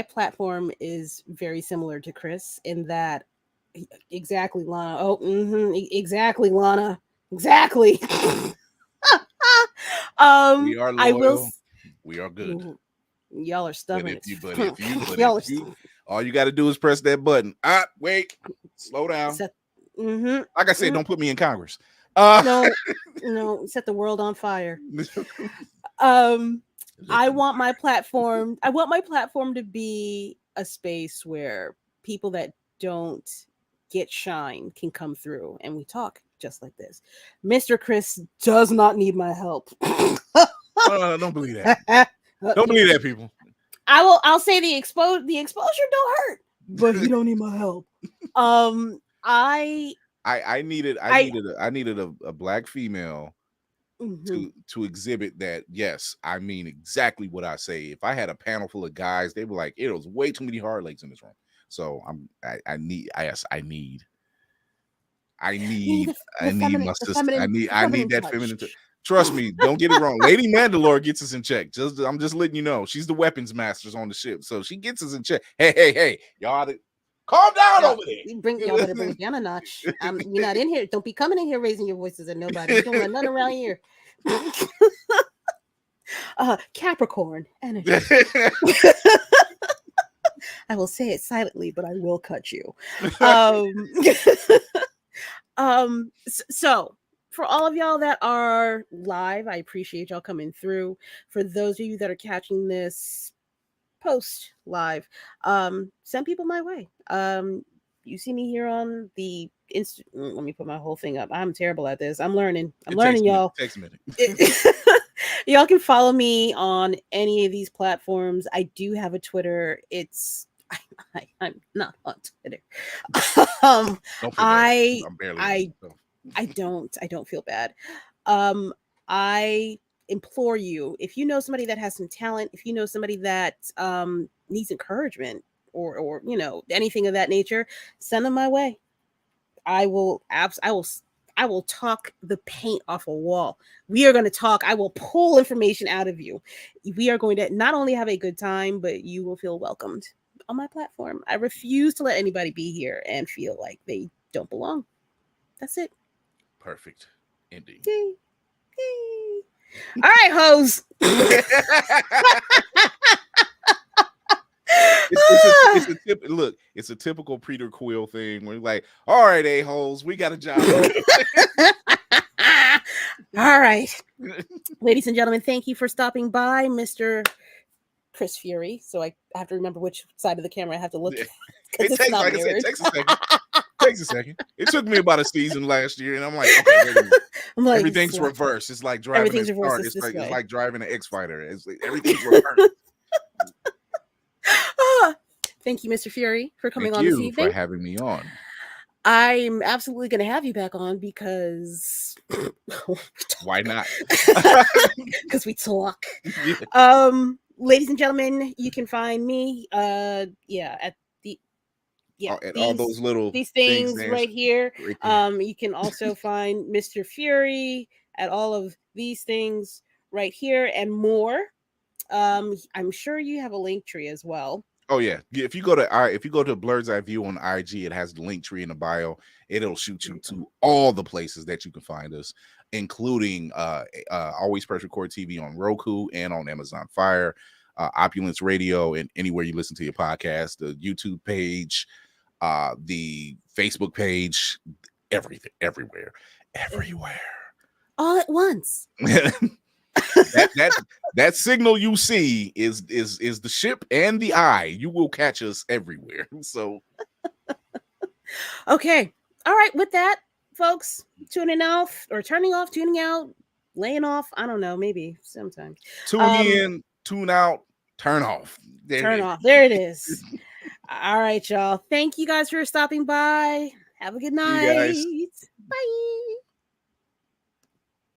platform is very similar to Chris in that exactly, Lana. Exactly, Lana. Exactly. We are loyal. We are good. Y'all are stubborn. But if you all you got to do is press that button. Wait, slow down. Like I said, don't put me in Congress. No, set the world on fire. I want my platform to be a space where people that don't get shine can come through and we talk just like this. Mr. Chris does not need my help. Don't believe that. Don't believe that, people. I'll say the exposure don't hurt, but he don't need my help. I needed a black female to exhibit that. Yes, I mean exactly what I say. If I had a panel full of guys, they were like, it was way too many hard legs in this room. So I need my sister. I need that feminine. Trust me, don't get it wrong. Lady Mandalore gets us in check. I'm just letting you know. She's the weapons masters on the ship, so she gets us in check. Hey, y'all calm down over there. Y'all better bring it down a notch. You're not in here. Don't be coming in here raising your voices at nobody. You don't want none around here. Capricorn energy. I will say it silently, but I will cut you. So for all of y'all that are live, I appreciate y'all coming through. For those of you that are catching this post live, send people my way. You see me here on the let me put my whole thing up. I'm terrible at this. I'm learning, y'all. Takes a minute. Y'all can follow me on any of these platforms. I do have a Twitter. I'm not on Twitter. I don't feel bad. I implore you, if you know somebody that has some talent, if you know somebody that needs encouragement or you know, anything of that nature, send them my way. I will talk the paint off a wall. We are going to talk. I will pull information out of you. We are going to not only have a good time, but you will feel welcomed on my platform. I refuse to let anybody be here and feel like they don't belong. That's it. Perfect ending. Yay. All right, hoes. It's a typical Peter Quill thing where you're like, all right, a-holes, we got a job. All right, ladies and gentlemen, thank you for stopping by, Mr. Chris Fury. So I have to remember which side of the camera I have to look Yeah. because It it's takes, not like I said, it mirrored. takes a second. Takes a second. It took me about a season last year, and I'm like, okay, wait a minute. I'm like, Everything's reversed. It's like driving a everything's reversed. start. It's this It's way. like driving an X Fighter. It's like, everything's reversed. Ah, thank you, Mr. Fury, for coming Thank on this you for evening. having me on. I'm absolutely going to have you back on because Why not? because we talk. Yeah. Ladies and gentlemen, you can find me yeah at the At all those little these things things there, right here. right there. You can also find Mr. Fury at all of these things right here and more. I'm sure you have a link tree as well. Oh yeah. If you go to Blerd's Eyeview on IG, it has the link tree in the bio. It'll shoot you to all the places that you can find us, including Always Press Record TV on Roku and on Amazon Fire, Opulence Radio, and anywhere you listen to your podcast, the YouTube page, the Facebook page, everything, everywhere. All at once. that signal you see is the ship and the eye. You will catch us everywhere. So Okay. All right. With that, folks, tuning off or turning off, tuning out, laying off. I don't know. Maybe sometimes. tune in, tune out, turn off. There Turn it off. There it is. All right, y'all. Thank you guys for stopping by. Have a good is. See you guys. night. Bye.